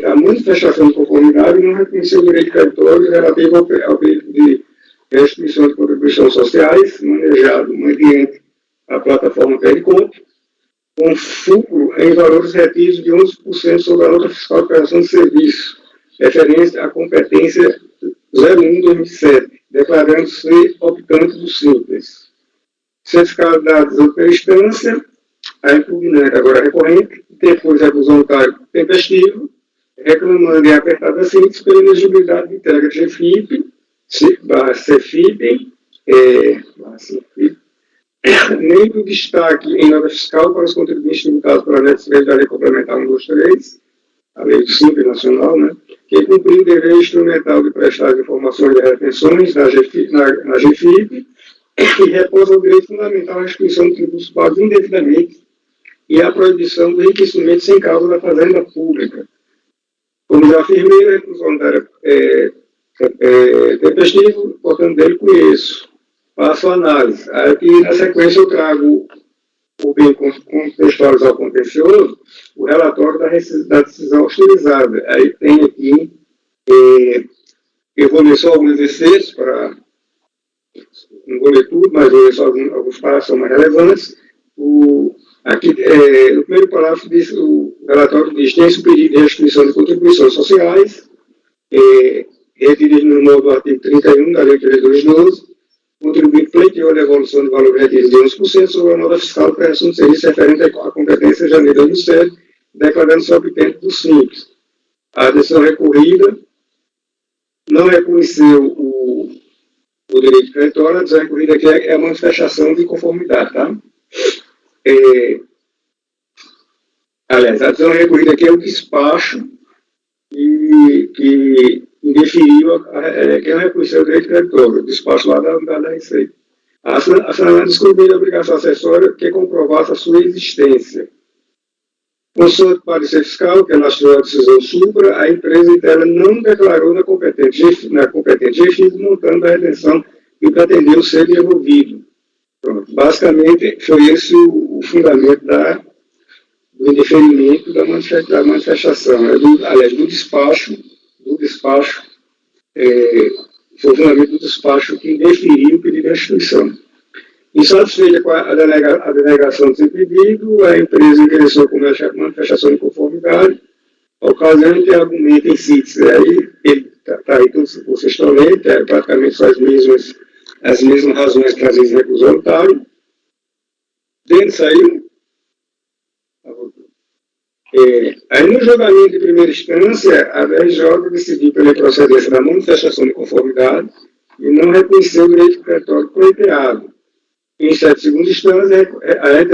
à manifestação de conformidade e não reconheceu o direito creditório relativo ao pedido de restituição de contribuições sociais, manejado mediante a plataforma Periconto, com fulcro em valores retivos de 11% sobre a nota fiscal de prestação de serviço, referente à competência 01/2007, declarando-se optante do Simples. Certificado dado pela instância, a impugnante, agora recorrente, depois recurso voluntário tempestivo, reclamando em apertada síntese pela inexigibilidade de entrega de GFIP, CFIP, nem do destaque em nota fiscal para os contribuintes tributados pela anexo da Lei Complementar 123, a Lei do Simples Nacional, né, que cumpriu o dever instrumental de prestar as informações de retenções na GFIP e repousa o direito fundamental à restituição de tributos pagos indevidamente e à proibição do enriquecimento sem causa da fazenda pública. Como já afirmei, a reclusão tempestivo, portanto, dele conheço. Faço análise. Aqui, na sequência, eu trago, por bem contextualizar o contencioso, o relatório da decisão hostilizada. Aí tem aqui, eu vou ler só alguns excertos, não vou ler tudo, mas vou ler só alguns parágrafos são mais relevantes. Aqui, o primeiro parágrafo diz, o relatório diz: tem-se o pedido de restituição de contribuições sociais, referido no modo do artigo 31 da Lei 3212, contribuinte pleiteou a devolução de valor retido de 11% sobre a nota fiscal de prestação de serviço referente à competência de janeiro de 2007, declarando sob pena do Simples. A decisão recorrida não reconheceu o direito creditório. A decisão recorrida aqui é a manifestação de conformidade, tá? Aliás, a decisão recorrida aqui é o despacho que indeferiu, que não reconheceu o direito creditório, o despacho lá da Receita. A assinalante descobriu a obrigação acessória que comprovasse a sua existência. Consoante o parecer fiscal, que elastrou a decisão supra, a empresa interna não declarou na competente GFIP o montante da retenção que pretendeu ser devolvido. Pronto. Basicamente, foi esse o fundamento do indeferimento da manifestação, do despacho, foi o fundamento do despacho que indeferiu o pedido de restituição. Insatisfeita com a denegação desse pedido, a empresa ingressou com manifestação de conformidade, ocasião que argumenta em síntese. Aí, ele está aí, vocês estão lendo, praticamente são as mesmas razões que às vezes recusa o notário. Dentro saiu. Aí, no julgamento de primeira instância, a DRJ decidiu pela procedência da manifestação de conformidade e não reconheceu o direito creditório pleiteado. Em segunda instância,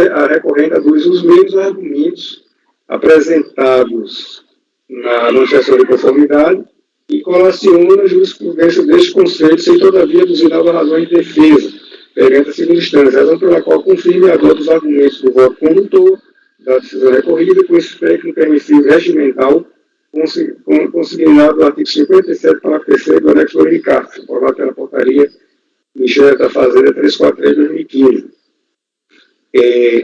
a recorrente aduz os mesmos argumentos apresentados na manifestação de conformidade e colaciona a jurisprudência deste conceito, sem todavia aduzir novas razões de defesa perante a segunda instância, razão pela qual confirma e adota os argumentos do voto condutor da decisão recorrida com esse técnico permissivo regimental consignado no artigo 57, parágrafo 3º do anexo 2 de CARF, aprovado pela portaria Ministério da Fazenda 343 de 2015.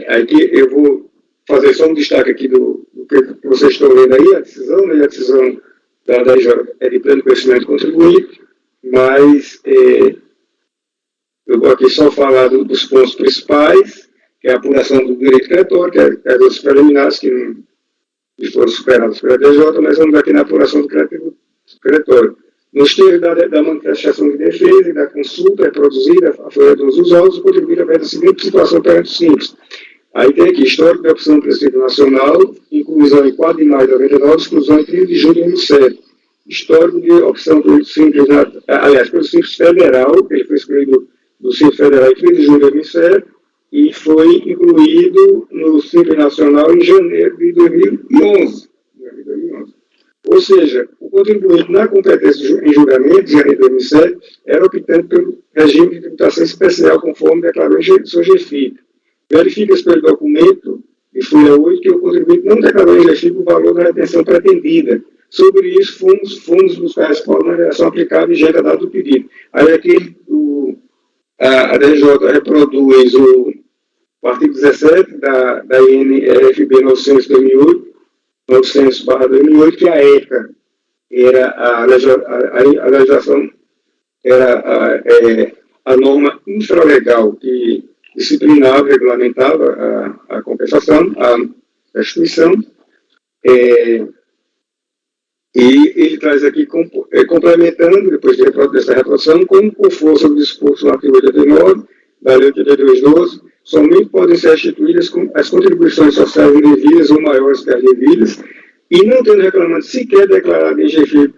Aqui eu vou fazer só um destaque aqui do que vocês estão vendo aí, a decisão, né? A decisão da DRJ é de pleno conhecimento contribuinte, mas eu vou aqui só falar dos pontos principais, que é a apuração do direito creditório, que é as preliminares que foram superadas pela DRJ, mas vamos aqui na apuração do crédito creditório. Nos termos da manifestação de defesa e da consulta reproduzida a folha dos usuários, o contribuinte apresenta a seguinte situação perante o Simples. Aí tem aqui, histórico da opção do Preceito Nacional, inclusão em 4 de maio de 99, exclusão em 30 de julho de 2007. Histórico de opção do Simples, pelo Simples Federal, ele foi excluído do Simples Federal em 30 de julho de 2007, e foi incluído no Simples Nacional em janeiro de 2011. Ou seja, o contribuinte na competência em julgamento de janeiro de 2007 era optante pelo regime de tributação especial, conforme declarou em sua GFIP. Verifica-se pelo documento de folha 8 que o contribuinte não declarou em GFIP o valor da retenção pretendida. Sobre isso, fomos buscar a resposta na redação aplicada vigente à data do pedido. Aí aqui a DRJ reproduz o artigo 17 da INFB 900/2008, que a ECA era a legislação, era a norma infralegal que disciplinava, regulamentava a compensação, a restituição, e ele traz aqui, complementando, depois dessa reprodução, como por força do disposto no artigo 89, da Lei 8212, somente podem ser restituídas as contribuições sociais indevidas ou maiores que as devidas, e não tendo reclamante sequer declarado em GFIP,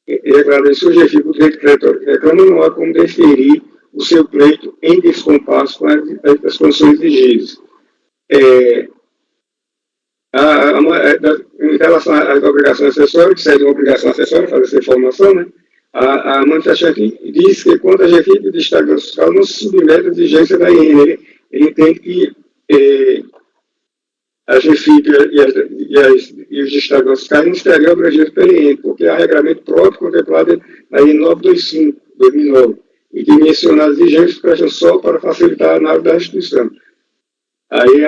declarado em seu GFIP o direito decretório que reclama, não há como deferir o seu pleito em descompasso com as condições exigidas. Em relação às obrigações acessórias, que seria uma obrigação acessória fazer essa informação, né? A manifestante diz que quanto a GFIP, o destaque fiscal não se submete à exigência da IN. Ele entende que a GFIP e os destaques fiscais não estariam abrangidos pela IN, porque há regramento próprio contemplado na IN 925, 2009, e que menciona as exigências prestam só para facilitar a análise da restituição. Aí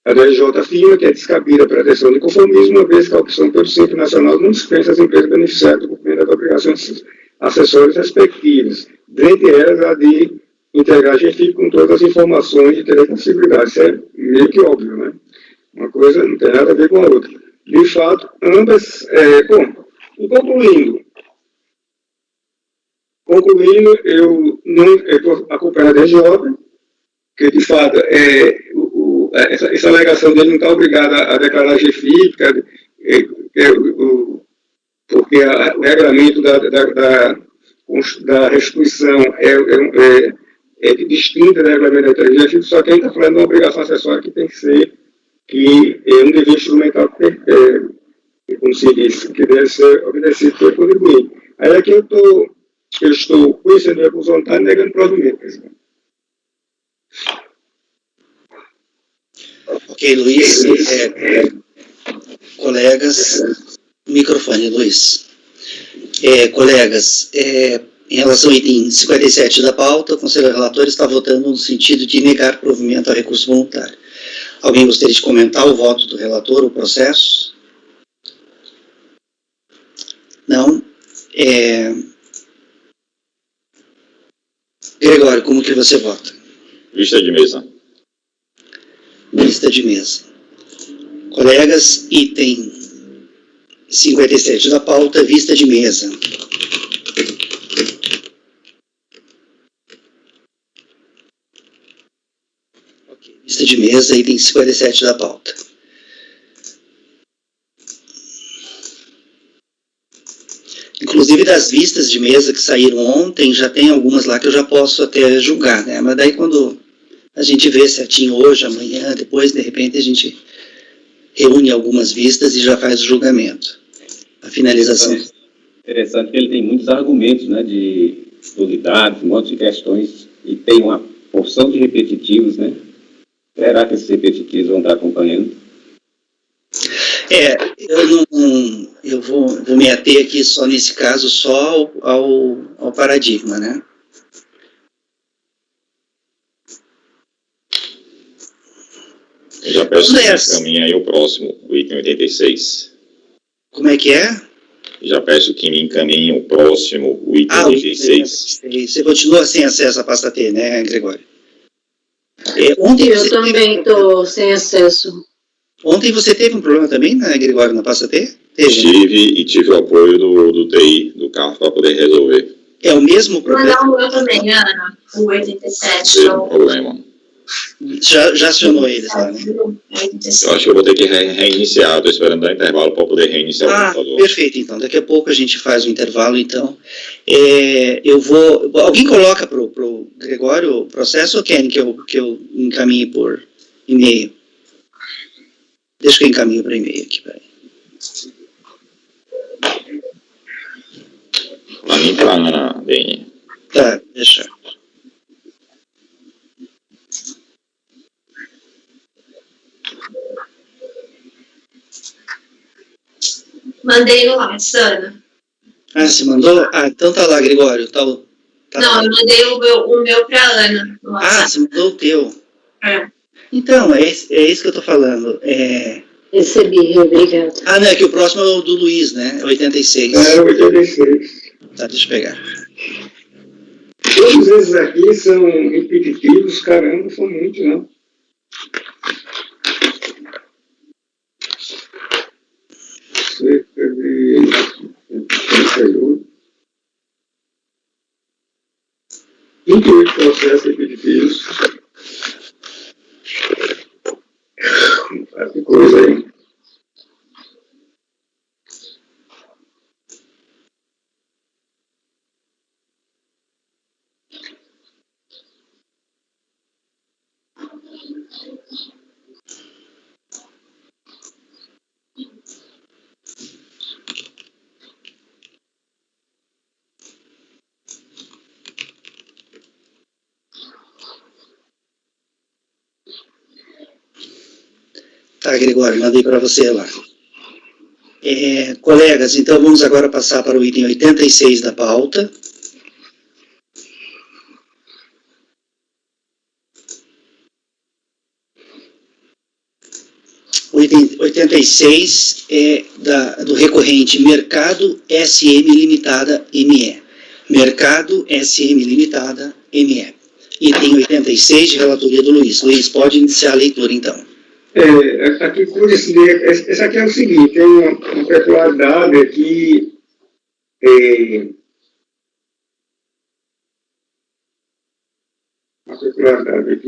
a DRJ afirma que é descabida a pretensão de conformismo, uma vez que a opção pelo Simples Nacional não dispensa as empresas beneficiárias do cumprimento das obrigações acessórias respectivas, dentre elas a de integrar a GFIP com todas as informações de direito à acessibilidade. Isso é meio que óbvio, né? Uma coisa não tem nada a ver com a outra. De fato, ambas... Concluindo, eu estou acompanhando a DRJ, que de fato essa alegação dele não está obrigada a declarar GFIP, porque o regulamento da restituição é distinta do regulamento da GFIP, só que ele está falando de uma obrigação acessória que tem que ser, que é um dever instrumental, como se diz, que deve ser obedecido pelo contribuinte. Aí aqui eu estou conhecendo a recurso voluntário e negando provimento, presidente. Ok, Luiz. Colegas, microfone, Luiz. Colegas, em relação ao item 57 da pauta, o Conselho Relator está votando no sentido de negar provimento ao recurso voluntário. Alguém gostaria de comentar o voto do relator, o processo? Não? Gregório, como que você vota? Vista de mesa. Vista de mesa. Colegas, item 57 da pauta, vista de mesa. Ok, vista de mesa, item 57 da pauta. Inclusive das vistas de mesa que saíram ontem, já tem algumas lá que eu já posso até julgar, né? Mas daí quando a gente vê certinho hoje, amanhã, depois, de repente, a gente reúne algumas vistas e já faz o julgamento. A finalização. Interessante que ele tem muitos argumentos, né, de nulidades, um monte de questões, e tem uma porção de repetitivos, né? Será que esses repetitivos vão estar acompanhando? Eu vou me ater aqui só nesse caso, só ao paradigma, né? Eu já peço que encaminhe aí o próximo, o item 86. Como é que é? Já peço que me encaminhe o próximo, o item 86. Você continua sem acesso à pasta T, né, Gregório? Eu também estou sem acesso. Ontem você teve um problema também, né, Gregório, na pasta T? Tive o apoio do TI, do carro, para poder resolver. É o mesmo problema? Não, eu também, Ana. O 87. Mesmo problema. Já acionou eles lá, né? Eu acho que eu vou ter que reiniciar, estou esperando dar intervalo para poder reiniciar o computador. Perfeito, então. Daqui a pouco a gente faz o intervalo, então. Alguém coloca para o Gregório o processo ou querem que eu encaminhe por e-mail? Deixa que eu encaminho para e-mail aqui, peraí. Para mim, para a Ana, bem. Tá, deixa. Mandei no WhatsApp, Ana. Você mandou? Então tá lá, Gregório. Tá não, eu mandei o meu pra Ana. No WhatsApp. Você mandou o teu. Então, é isso que eu tô falando. Recebi, obrigado. Não, é que o próximo é o do Luiz, né? 86. 86. Tá, deixa eu pegar. Todos esses aqui são repetitivos, caramba, são muitos, não? Cerca de 38. 28 processos repetitivos. de coisa aí. Tá, Gregório, mandei para você lá. Colegas, então vamos agora passar para o item 86 da pauta. O item 86 é do recorrente Mercado SM Limitada ME. Mercado SM Limitada ME. Item 86 de relatoria do Luiz. Luiz, pode iniciar a leitura, então. Aqui, esse aqui é o seguinte, tem uma peculiaridade aqui,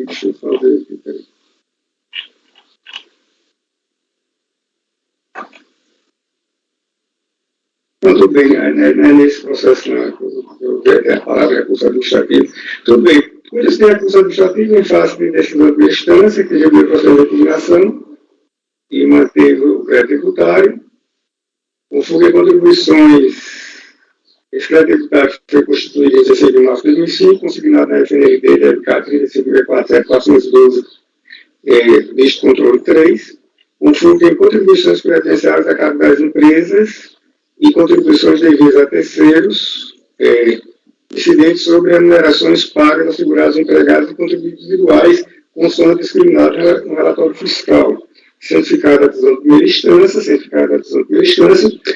deixa eu fazer aqui, peraí. Tudo bem, não é nesse processo não, a palavra recurso administrativo. Tudo bem, por isso tem recurso administrativo em face de decisão de instância, que gerou o processo de impugnação e manteve o crédito tributário, conforme contribuições. Esse crédito tributário foi constituído em 16 de março de 2005, consignado na FNLD DLK 35.47412, deste controle 3, conforme contribuições previdenciárias a cargo das empresas e contribuições devidas a terceiros, incidentes sobre remunerações pagas aos segurados empregados e contribuintes individuais, consoante discriminado no relatório fiscal. Cientificada a decisão de primeira instância,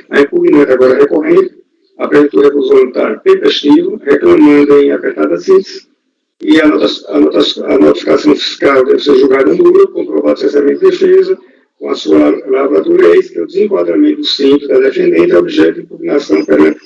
a impugnante agora recorrente, apresentou recurso voluntário tempestivo, reclamando em apertada síntese, e a notificação fiscal deve ser julgada nula, comprovado cessamento de defesa, com a sua lavratura ex, que é o desenquadramento do simples da defendente é objeto de impugnação perante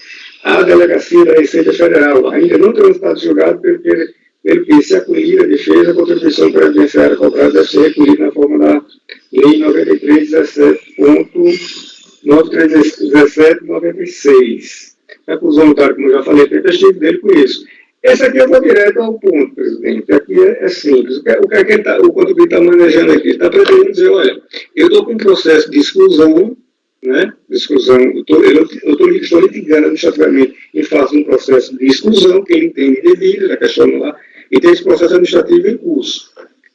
a Delegacia da Receita Federal, ainda não transitado julgado pelo que se acolher a defesa, a contribuição previdenciária cobrada deve ser recolhida na forma da Lei 93.17.9317/96. Recurso voluntário, como eu já falei, tem testigo dele com isso. Esse aqui eu vou direto ao ponto, presidente. Aqui é simples. O que é que o contribuinte está manejando aqui? Está pretendendo dizer, olha, eu estou com um processo de exclusão, né? De exclusão, estou litigando administrativamente em face de um processo de exclusão, que ele entende devido, já questiona lá, e tem esse processo administrativo em curso.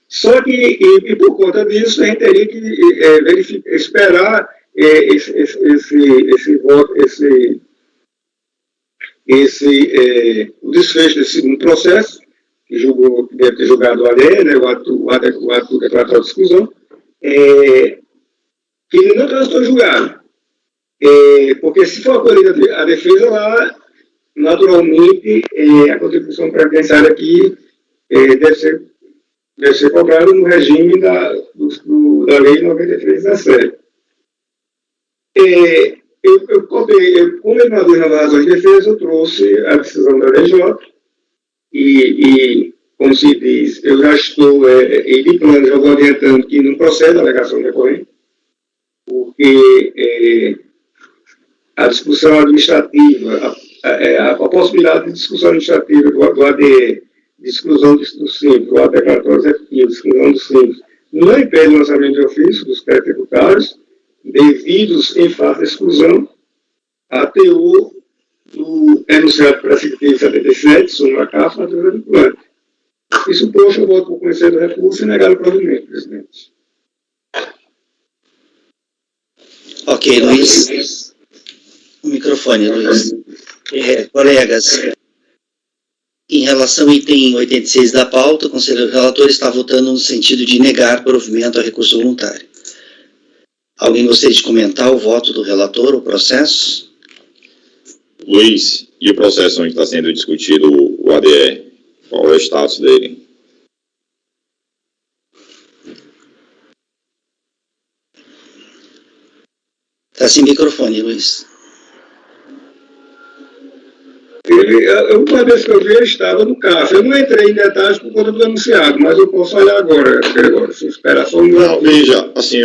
Só que, e por conta disso, a gente teria que esperar o desfecho desse segundo processo, que deve ter julgado o ADE, né, o ato declaratório de exclusão, que ele não transitou julgado. Porque se for acolhida a defesa lá, naturalmente, a contribuição previdenciária aqui deve ser cobrada no regime da Lei 93.17. Como ele não havia razões de defesa, eu trouxe a decisão da LJ e como se diz, eu já estou de plano, já vou adiantando que não procede a alegação decorrente, porque a discussão administrativa, a possibilidade de discussão administrativa do ADE, de exclusão do simples, do ato declaratório executivo, de exclusão do simples, não impede o lançamento de ofício dos créditos tributários, devidos em face da exclusão, a teor do enunciado prescritivo 77, súmula CAF, natureza vinculante. Isso posto, eu voto por conhecer do recurso e negar o provimento, presidente. Ok, Luiz. O microfone, Luiz. Colegas, em relação ao item 86 da pauta, o conselheiro relator está votando no sentido de negar provimento ao recurso voluntário. Alguém gostaria de comentar o voto do relator, o processo? Luiz, e o processo onde está sendo discutido o ADE? Qual é o status dele? Está sem microfone, Luiz. A última vez que eu vi, ele estava no CAF. Eu não entrei em detalhes por conta do anunciado, mas eu posso olhar agora, Gregório, se esperar só um minuto. Não, veja, assim,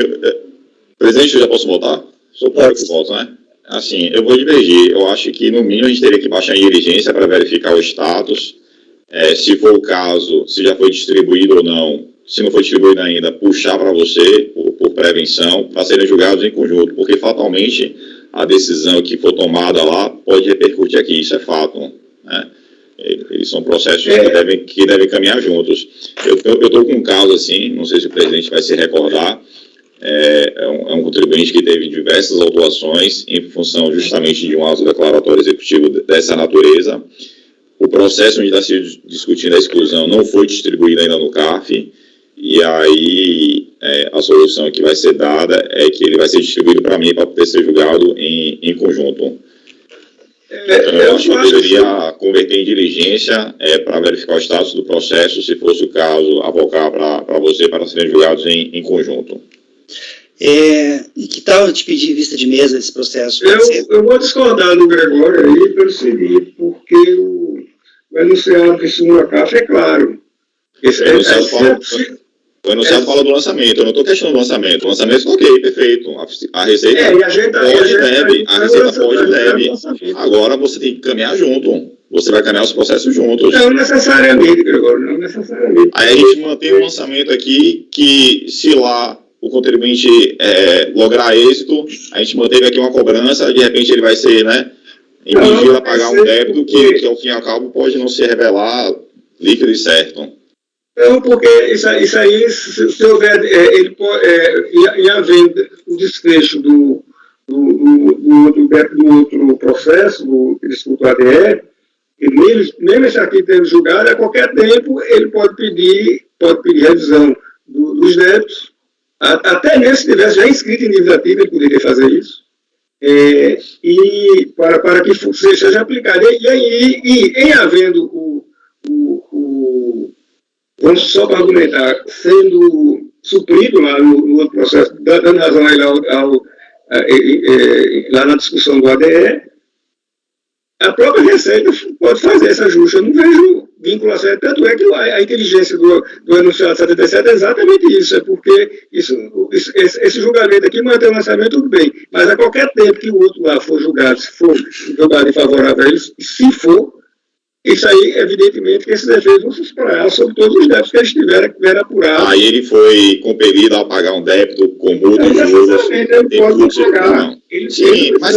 presidente, eu já posso votar? Sou pouco que voto, né? Assim, eu vou divergir. Eu acho que, no mínimo, a gente teria que baixar em diligência para verificar o status. Se for o caso, se já foi distribuído ou não. Se não foi distribuído ainda, puxar para você, por prevenção, para serem julgados em conjunto. Porque, fatalmente, a decisão que for tomada lá pode repercutir aqui, isso é fato, né? Eles são processos que devem caminhar juntos. Eu estou com um caso assim, não sei se o presidente vai se recordar, é um contribuinte que teve diversas autuações em função justamente de um ato declaratório executivo dessa natureza. O processo onde está se discutindo a exclusão não foi distribuído ainda no CAF, e aí a solução que vai ser dada é que ele vai ser distribuído para mim para poder ser julgado em conjunto. Então, eu acho que eu deveria converter em diligência para verificar o status do processo, se fosse o caso, avocar para você para serem julgados em conjunto. E que tal eu te pedir vista de mesa desse processo? Eu vou discordar do Gregório aí pelo seguinte, porque o enunciado que segura a CAF é claro. O enunciado fala do lançamento, eu não estou questionando o lançamento. O lançamento, ok, perfeito. A Receita pode e deve. Agora você tem que caminhar junto. Você vai caminhar os processos juntos. Não necessariamente, Gregório, não necessariamente. Aí a gente mantém um lançamento aqui que, se lá o contribuinte lograr êxito, a gente manteve aqui uma cobrança, de repente ele vai ser, né, impedido a pagar um débito que, ao fim e ao cabo, pode não se revelar líquido e certo. Não, porque isso aí, se houver, ele pode, em havendo o desfecho do outro processo, que disputa o ADE, mesmo esse aqui tendo julgado, a qualquer tempo ele pode pedir revisão dos débitos, até mesmo se tivesse já inscrito em dívida ativa, ele poderia fazer isso, e para que seja aplicado. E em havendo vamos só para argumentar, sendo suprido lá no outro processo, dando razão aí lá na discussão do ADE, a própria Receita pode fazer essa ajuste. Eu não vejo vinculação, tanto é que a inteligência do enunciado 77 é exatamente isso, é porque esse julgamento aqui mantém o lançamento, tudo bem, mas a qualquer tempo que o outro lá for julgado, se for julgado em favorável a eles, se for, isso aí, evidentemente, que esses efeitos vão se espraiar sobre todos os débitos que eles tiveram apurado. Aí ele foi compelido a pagar um débito com multa e juros. Ele pode pagar. Sim, mas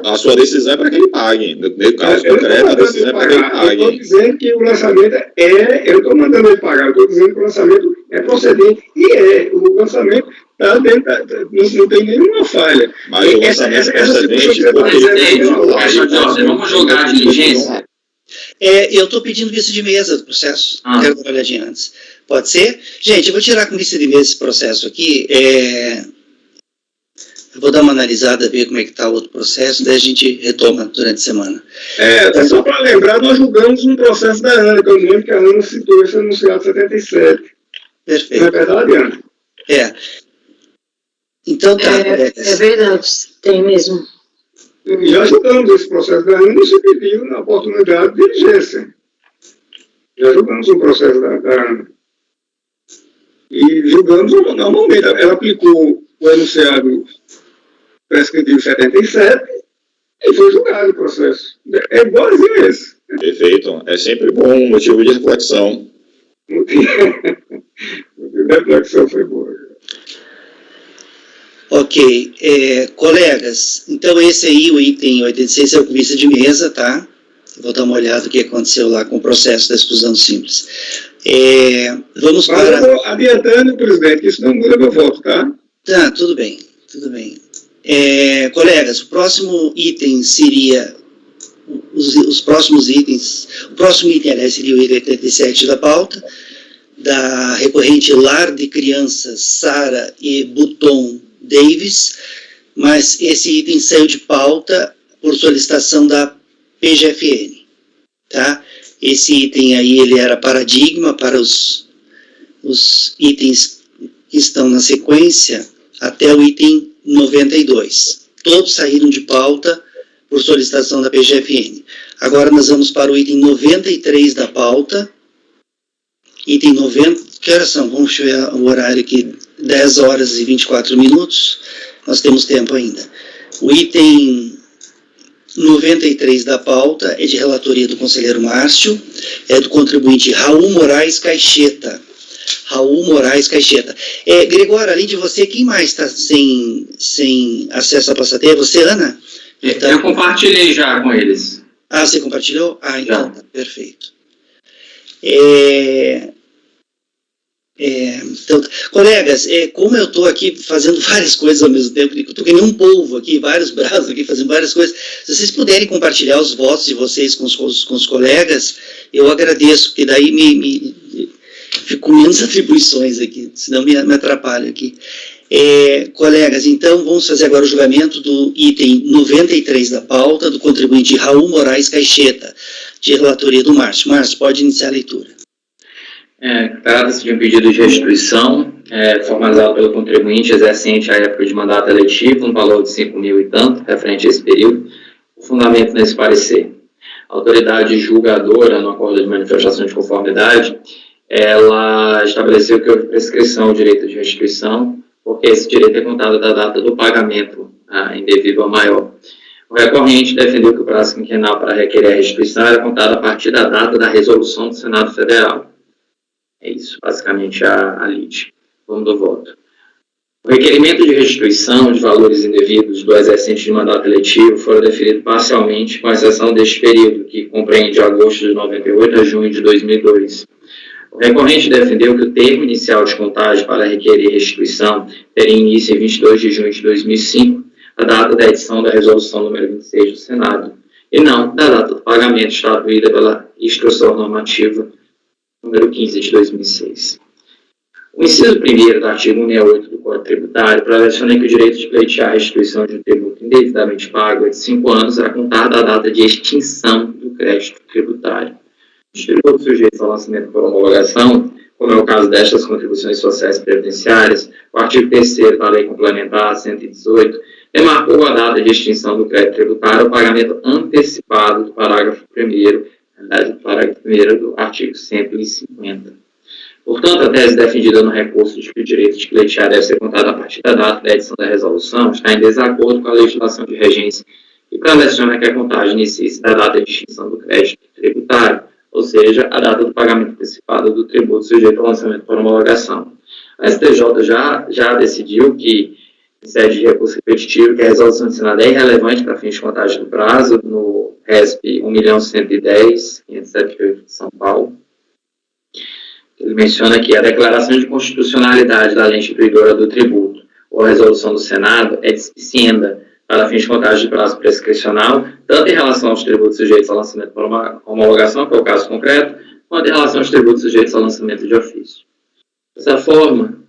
a sua decisão é para que ele pague. No caso concreto, a decisão é para que ele pague. Eu estou dizendo que o lançamento eu estou mandando ele pagar, eu estou dizendo que o lançamento é procedente, e o lançamento está dentro, não tem nenhuma falha. Mas o lançamento é procedente porque vamos jogar a diligência. Eu estou pedindo vista de mesa do processo. Quero dar uma olhadinha antes. Pode ser? Gente, eu vou tirar com vista de mesa esse processo aqui. Eu vou dar uma analisada, ver como é que está o outro processo, daí a gente retoma durante a semana. Só para lembrar, nós julgamos um processo da Ana, que eu lembro que a Ana citou esse anunciado 77. Perfeito. Não é verdade, Ana? Então tá. É verdade, tem mesmo. Já julgamos esse processo da Ana e se pediu na oportunidade de diligência. Já julgamos o processo da Ana. E julgamos normalmente. Ela aplicou o enunciado prescritivo 77 e foi julgado o processo. É igualzinho esse. Perfeito. É sempre bom um motivo de reflexão. O motivo de reflexão foi boa. Ok, colegas, então esse aí, o item 86, é o com vista de mesa, tá? Eu vou dar uma olhada no que aconteceu lá com o processo da exclusão simples. Vamos para... Mas eu vou adiantando, presidente, que isso não muda meu voto, tá? Tá, tudo bem, tudo bem. Colegas, o próximo item seria... Os próximos itens... O próximo item, aliás, seria o item 87 da pauta, da recorrente Lar de Crianças Sara e Button Davis, mas esse item saiu de pauta por solicitação da PGFN, tá? Esse item aí, ele era paradigma para os itens que estão na sequência até o item 92. Todos saíram de pauta por solicitação da PGFN. Agora nós vamos para o item 93 da pauta. Item 90, que horas são? Vamos ver o horário aqui, 10 horas e 24 minutos. Nós temos tempo ainda. O item 93 da pauta é de relatoria do conselheiro Márcio, é do contribuinte Raul Moraes Caixeta. Raul Moraes Caixeta. Gregório, além de você, quem mais está sem acesso à passatempo? É você, Ana? Então, eu compartilhei já com eles. Ah, você compartilhou? Ah, então tá, perfeito. Então, colegas, como eu estou aqui fazendo várias coisas ao mesmo tempo, eu estou que nem um polvo aqui, vários braços aqui, fazendo várias coisas, se vocês puderem compartilhar os votos de vocês com os colegas, eu agradeço, porque daí fico com menos atribuições aqui, senão me atrapalho aqui. Colegas, então vamos fazer agora o julgamento do item 93 da pauta, do contribuinte Raul Moraes Caixeta, de relatoria do Márcio. Márcio, pode iniciar a leitura. Trata-se de um pedido de restituição, formalizado pelo contribuinte exercente à época de mandato eletivo, no valor de 5.000 e tanto, referente a esse período. O fundamento nesse parecer: a autoridade julgadora, no acordo de manifestação de conformidade, ela estabeleceu que houve prescrição ao direito de restituição, porque esse direito é contado da data do pagamento indevido ao maior. O recorrente defendeu que o prazo quinquenal para requerer a restituição era contado a partir da data da resolução do Senado Federal. É isso, basicamente, a lide. Vamos do voto. O requerimento de restituição de valores indevidos do exercente de mandato eletivo foram definidos parcialmente, com exceção deste período, que compreende agosto de 98 a junho de 2002. O recorrente defendeu que o termo inicial de contagem para requerer restituição teria início em 22 de junho de 2005, a data da edição da resolução número 26 do Senado, e não da data do pagamento instituída pela Instrução Normativa número 15 de 2006. O inciso 1º do artigo 168 do Código Tributário prevê que o direito de pleitear a restituição de um tributo indevidamente pago é de 5 anos a contar da data de extinção do crédito tributário. Os tributos sujeitos ao lançamento por homologação, como é o caso destas contribuições sociais previdenciárias, o artigo 3º da Lei Complementar 118 demarcou a data de extinção do crédito tributário ao pagamento antecipado do parágrafo 1º, do parágrafo 1º do artigo 150. Portanto, a tese defendida no recurso de que o direito de pleitear deve ser contado a partir da data da edição da resolução está em desacordo com a legislação de regência e preleciona que a contagem inicie-se da data de extinção do crédito tributário, ou seja, a data do pagamento antecipado do tributo sujeito ao lançamento por homologação. A STJ já decidiu que, em sede de recurso repetitivo, que a resolução do Senado é irrelevante para fins de contagem do prazo, no RESP 1.110.578 de São Paulo. Ele menciona que a declaração de constitucionalidade da lei instituidora do tributo ou a resolução do Senado é dispicienda para fins de contagem de prazo prescricional, tanto em relação aos tributos sujeitos ao lançamento por uma homologação, que é o caso concreto, quanto em relação aos tributos sujeitos ao lançamento de ofício. Dessa forma,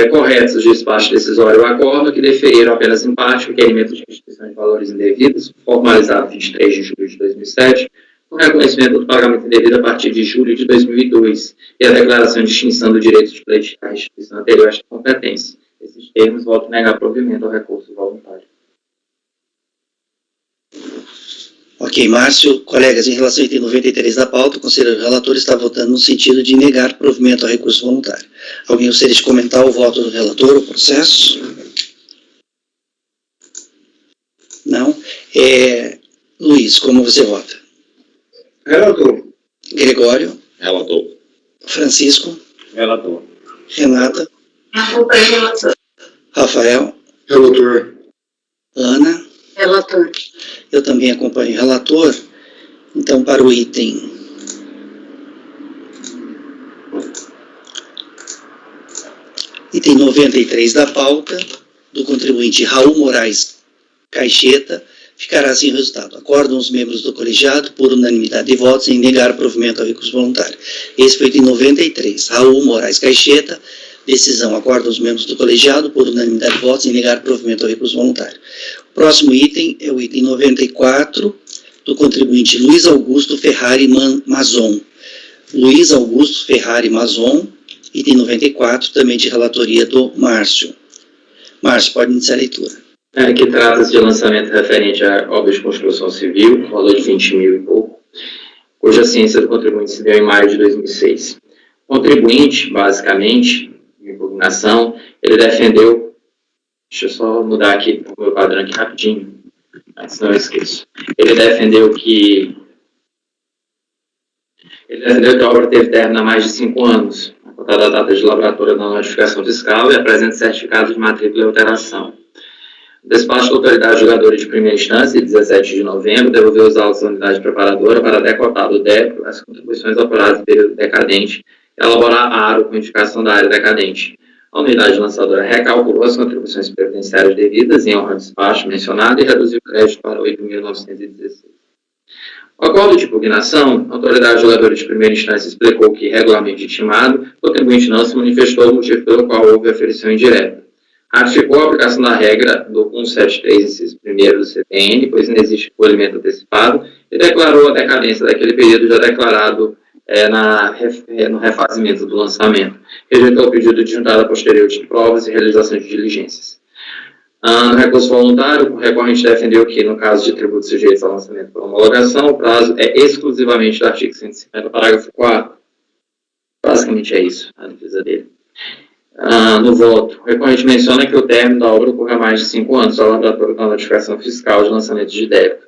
corretos os despachos decisório acórdão que deferiram apenas em parte o requerimento de restituição de valores indevidos, formalizado em 23 de julho de 2007, com reconhecimento do pagamento indevido a partir de julho de 2002 e a declaração de extinção do direito de pleitear a restituição anterior a esta competência. Esses termos, voto negar provimento ao recurso voluntário. Ok, Márcio. Colegas, em relação ao item 93 da pauta, o conselheiro relator está votando no sentido de negar provimento ao recurso voluntário. Alguém gostaria de comentar o voto do relator, o processo? Não? Luiz, como você vota? Relator. Gregório? Relator. Francisco? Relator. Renata? Acompanhe o relator. Rafael? Relator. Ana? Relator. Eu também acompanho o relator. Então, para o item 93 da pauta, do contribuinte Raul Moraes Caixeta, ficará assim o resultado. Acordam os membros do colegiado, por unanimidade de votos, em negar provimento ao recurso voluntário. Esse foi o item 93. Raul Moraes Caixeta, decisão. Acordam os membros do colegiado, por unanimidade de votos, em negar provimento ao recurso voluntário. O próximo item é o item 94, do contribuinte Luiz Augusto Ferrari Mazon. Luiz Augusto Ferrari Mazon, item 94, também de relatoria do Márcio. Márcio, pode iniciar a leitura. que trata-se de lançamento referente a obras de construção civil, valor de 20 mil e pouco, cuja ciência do contribuinte se deu em maio de 2006. O contribuinte, basicamente, em impugnação, ele defendeu, deixa eu só mudar aqui o meu padrão aqui rapidinho, senão eu esqueço. Ele defendeu que a obra teve término há mais de 5 anos, a contar da data de lavratura da notificação fiscal e apresenta certificado de matrícula e alteração. O despacho da autoridade julgadora de primeira instância, de 17 de novembro, devolveu os autos da unidade preparadora para decotar do débito as contribuições apuradas no período decadente e elaborar aro com indicação da área decadente. A unidade lançadora recalculou as contribuições previdenciárias devidas em honra do despacho mencionado e reduziu o crédito para 8.916. O acordo de impugnação, a autoridade julgadora de primeira instância explicou que, regularmente intimado, o contribuinte não se manifestou o motivo pelo qual houve aferição indireta. Ratificou a aplicação da regra do 173, inciso 1º do CPN, pois não existe recolhimento antecipado, e declarou a decadência daquele período já declarado no refazimento do lançamento. Rejeitou o pedido de juntada posterior de provas e realização de diligências. No recurso voluntário, o recorrente defendeu que, no caso de tributos sujeitos ao lançamento por homologação, o prazo é exclusivamente do artigo 150, parágrafo 4º. Basicamente é isso, a defesa dele. No voto, o recorrente menciona que o término da obra ocorre há mais de 5 anos, ao lavratura da notificação fiscal de lançamento de débito.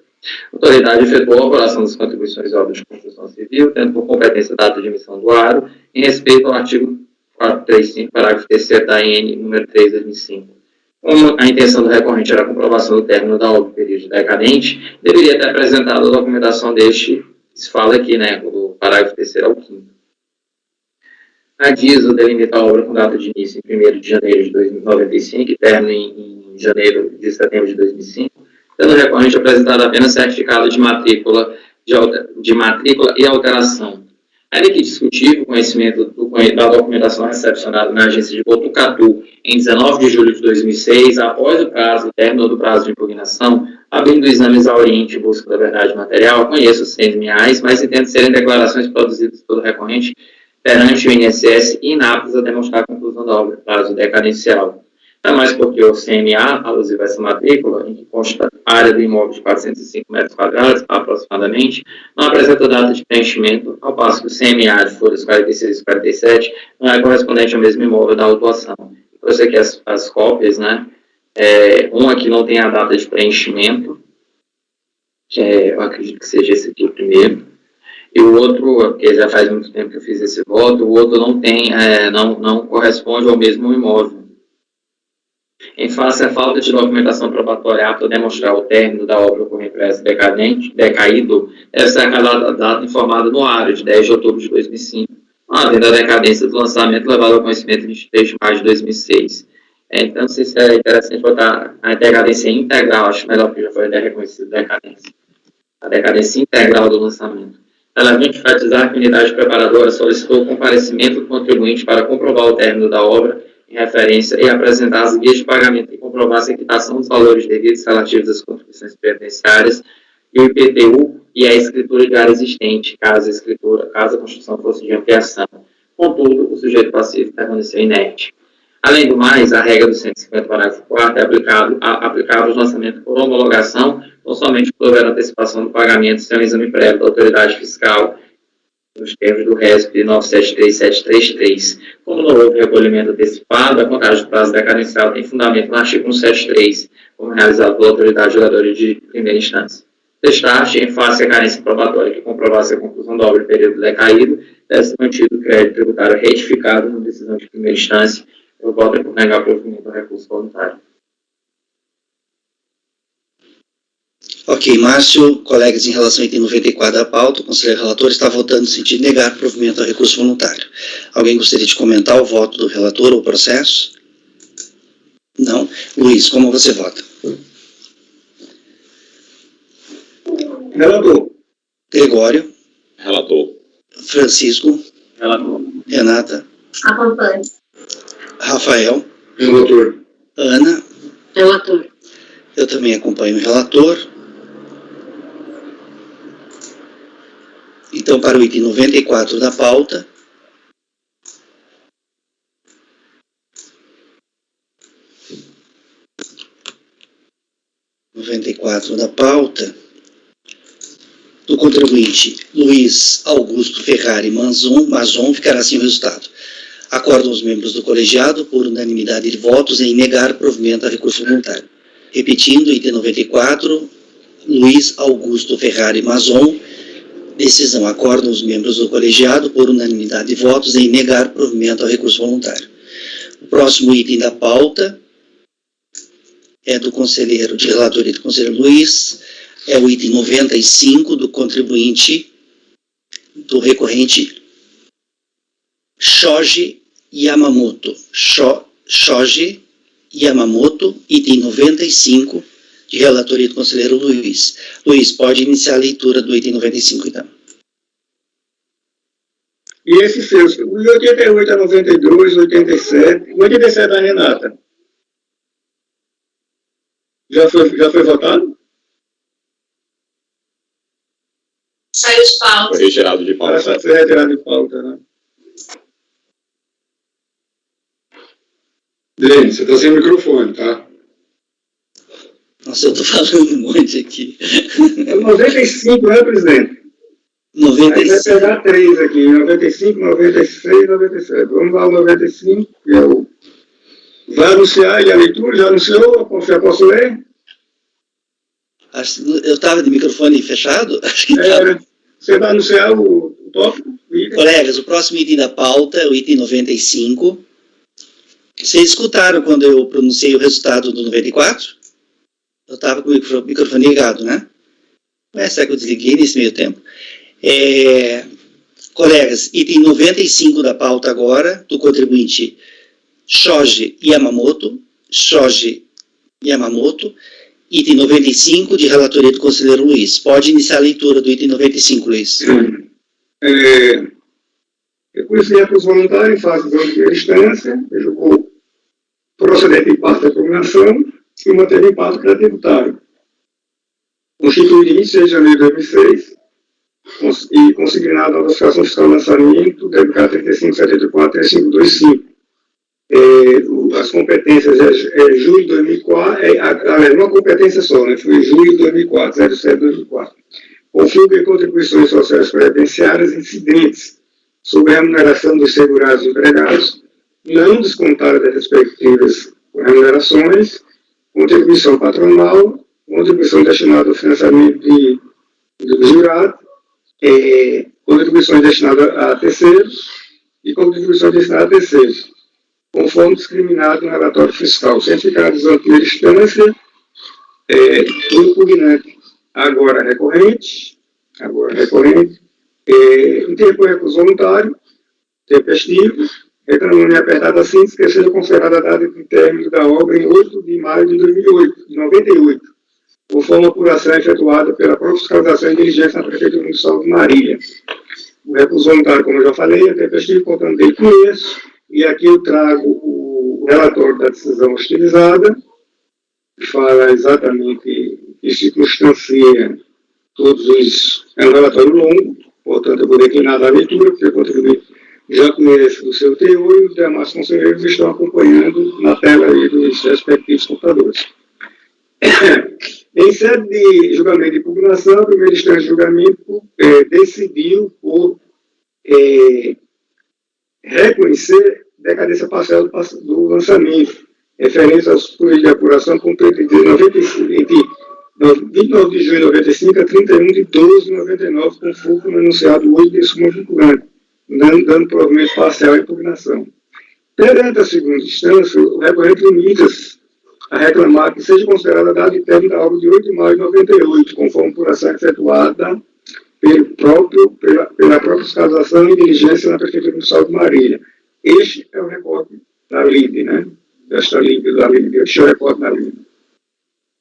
A autoridade efetuou a apuração das contribuições de obras de construção civil, tendo por competência a data de emissão do aro, em respeito ao artigo 435, parágrafo 3º da AN, número 3, 2005. Como a intenção do recorrente era a comprovação do término da obra no período decadente, deveria ter apresentado a documentação deste, que se fala aqui, do parágrafo 3º ao 5º. A DISO delimita a obra com data de início em 1º de janeiro de 2095 e término em janeiro de setembro de 2005, tendo o recorrente apresentado apenas certificado de matrícula e alteração. Ainda que discutível o conhecimento da documentação recepcionada na agência de Botucatu em 19 de julho de 2006, após o término do prazo de impugnação, abrindo o exame exauriente em busca da verdade material, conheço os CMAs, mas entendo serem declarações produzidas pelo recorrente perante o INSS inaptas a demonstrar a conclusão da obra, prazo decadencial. Não mais porque o CMA, alusivo a essa matrícula, em que consta a área do imóvel de 405 metros quadrados, aproximadamente, não apresenta data de preenchimento, ao passo que o CMA de folhas 46 e 47 não é correspondente ao mesmo imóvel da autuação. Trouxe aqui as cópias, um aqui não tem a data de preenchimento, que eu acredito que seja esse aqui o primeiro. E o outro, porque já faz muito tempo que eu fiz esse voto, o outro não tem, não corresponde ao mesmo imóvel. Em face à falta de documentação probatória apta a demonstrar o término da obra com regresso decaído, deve ser aquela data informada no aro, de 10 de outubro de 2005, havendo a decadência do lançamento levado ao conhecimento de 23 de maio de 2006. Então, não sei se é interessante botar a decadência integral, acho melhor porque já foi reconhecido decadência. A decadência integral do lançamento. Ela vem enfatizar que a unidade preparadora solicitou o comparecimento do contribuinte para comprovar o término da obra em referência e apresentar as guias de pagamento e comprovar a equitação dos valores devidos relativos às contribuições previdenciárias e o IPTU e a escritura de área existente, caso a construção fosse de ampliação. Contudo, o sujeito passivo permaneceu inerte. Além do mais, a regra do 150, parágrafo 4º é aplicável aos lançamentos por homologação, não somente por houver antecipação do pagamento sem um exame prévio da autoridade fiscal, nos termos do RESP 973733. Como não houve recolhimento antecipado, a contagem do prazo decadencial tem fundamento no artigo 173, como realizado pela autoridade julgadora de primeira instância. Destaque, em face à carência probatória que comprovasse a conclusão da obra em período decaído, deve ser mantido o crédito tributário retificado na decisão de primeira instância. Eu voto por negar o provimento do recurso voluntário. Ok, Márcio, colegas, em relação ao item 94 da pauta, o conselheiro relator está votando no sentido de negar provimento ao recurso voluntário. Alguém gostaria de comentar o voto do relator ou o processo? Não? Luiz, como você vota? Relator. Gregório. Relator. Francisco. Relator. Renata. Acompanhe. Rafael. Relator. Ana. Relator. Eu também acompanho o relator. Então, para o item 94 da pauta, 4 da pauta, do contribuinte Luiz Augusto Ferrari Mazon, ficará assim o resultado. Acordam os membros do colegiado, por unanimidade de votos, em negar provimento a recurso voluntário. Repetindo, item 94, Luiz Augusto Ferrari Mazon, decisão. Acordam os membros do colegiado, por unanimidade de votos, em negar provimento ao recurso voluntário. O próximo item da pauta é do conselheiro de relatoria do conselheiro Luiz, é o item 95 do contribuinte, do recorrente Shoji Yamamoto. Shoji Yamamoto, item 95, de relatoria do conselheiro Luiz. Luiz, pode iniciar a leitura do item 95, então. E esses seus, o 88 a 92, 87, o 87 da Renata, já foi votado? Saiu de pauta. Foi retirado de pauta. Foi retirado de pauta, né? Dene, você está sem microfone, tá? Nossa, eu estou falando um monte aqui. É 95, né, presidente? 95. Aí vai pegar 3 aqui, 95, 96, 97. Vamos lá, o 95, que é o... Vai anunciar aí a leitura? Já anunciou? Já posso ler? Eu estava de microfone fechado? Acho que estava. Você vai anunciar o tópico? Colegas, o próximo item da pauta é o item 95. Vocês escutaram quando eu pronunciei o resultado do 94? Eu estava com o microfone ligado, né? Será que eu desliguei nesse meio tempo? Colegas, item 95 da pauta agora, do contribuinte Shoji Yamamoto, item 95 de relatoria do conselheiro Luiz. Pode iniciar a leitura do item 95, Luiz. Recurso de recurso voluntário em fase de primeira instância, julgou procedente de parte da impugnação e manteve impacto pré-tributário. Constituído em 26 de janeiro de 2006 e consignado a notificação fiscal de lançamento, DBK 3574 e 3525. As competências é julho de 2004, uma competência só, né? Foi julho de 2004, 07 de 2004. Configura em contribuições sociais previdenciárias incidentes sobre a remuneração dos segurados empregados, não descontada das respectivas remunerações, contribuição patronal, contribuição destinada ao financiamento do jurado, contribuições destinadas a terceiros e contribuições destinadas a terceiros, conforme discriminado no relatório fiscal, certificados em primeira instância, do impugnante, agora recorrente, interpõe recurso voluntário, tempestivo, reclamando em apertada síntese que seja considerada a data de término da obra em 8 de maio de 98, conforme a apuração efetuada pela própria fiscalização e diligência na Prefeitura Municipal de Marília. O recurso voluntário, como eu já falei, é tempestivo, contando dele conheço, e aqui eu trago o relatório da decisão hostilizada, que fala exatamente que circunstancia todos os... É um relatório longo, portanto eu vou declinar da leitura, porque o contribuinte já conhece o seu teor e os demais conselheiros estão acompanhando na tela aí dos respectivos computadores. Em sede de julgamento de impugnação, a primeira instância de julgamento decidiu por reconhecer decadência parcial do lançamento, referente aos políticos de apuração cumpridos de 29 de junho de 95 a 31 de 12 de 99, conforme no enunciado hoje de suma vinculante, dando provimento parcial à impugnação. Perante a segunda instância, o recorrente limita-se a reclamar que seja considerada a data de término da obra de 8 de maio de 98, conforme a apuração efetuada pela própria fiscalização e diligência na Prefeitura Municipal de Marília. Este é o recorte da LIDE, né? Desta LIDE, da LIDE. Este é o recorte da LIDE.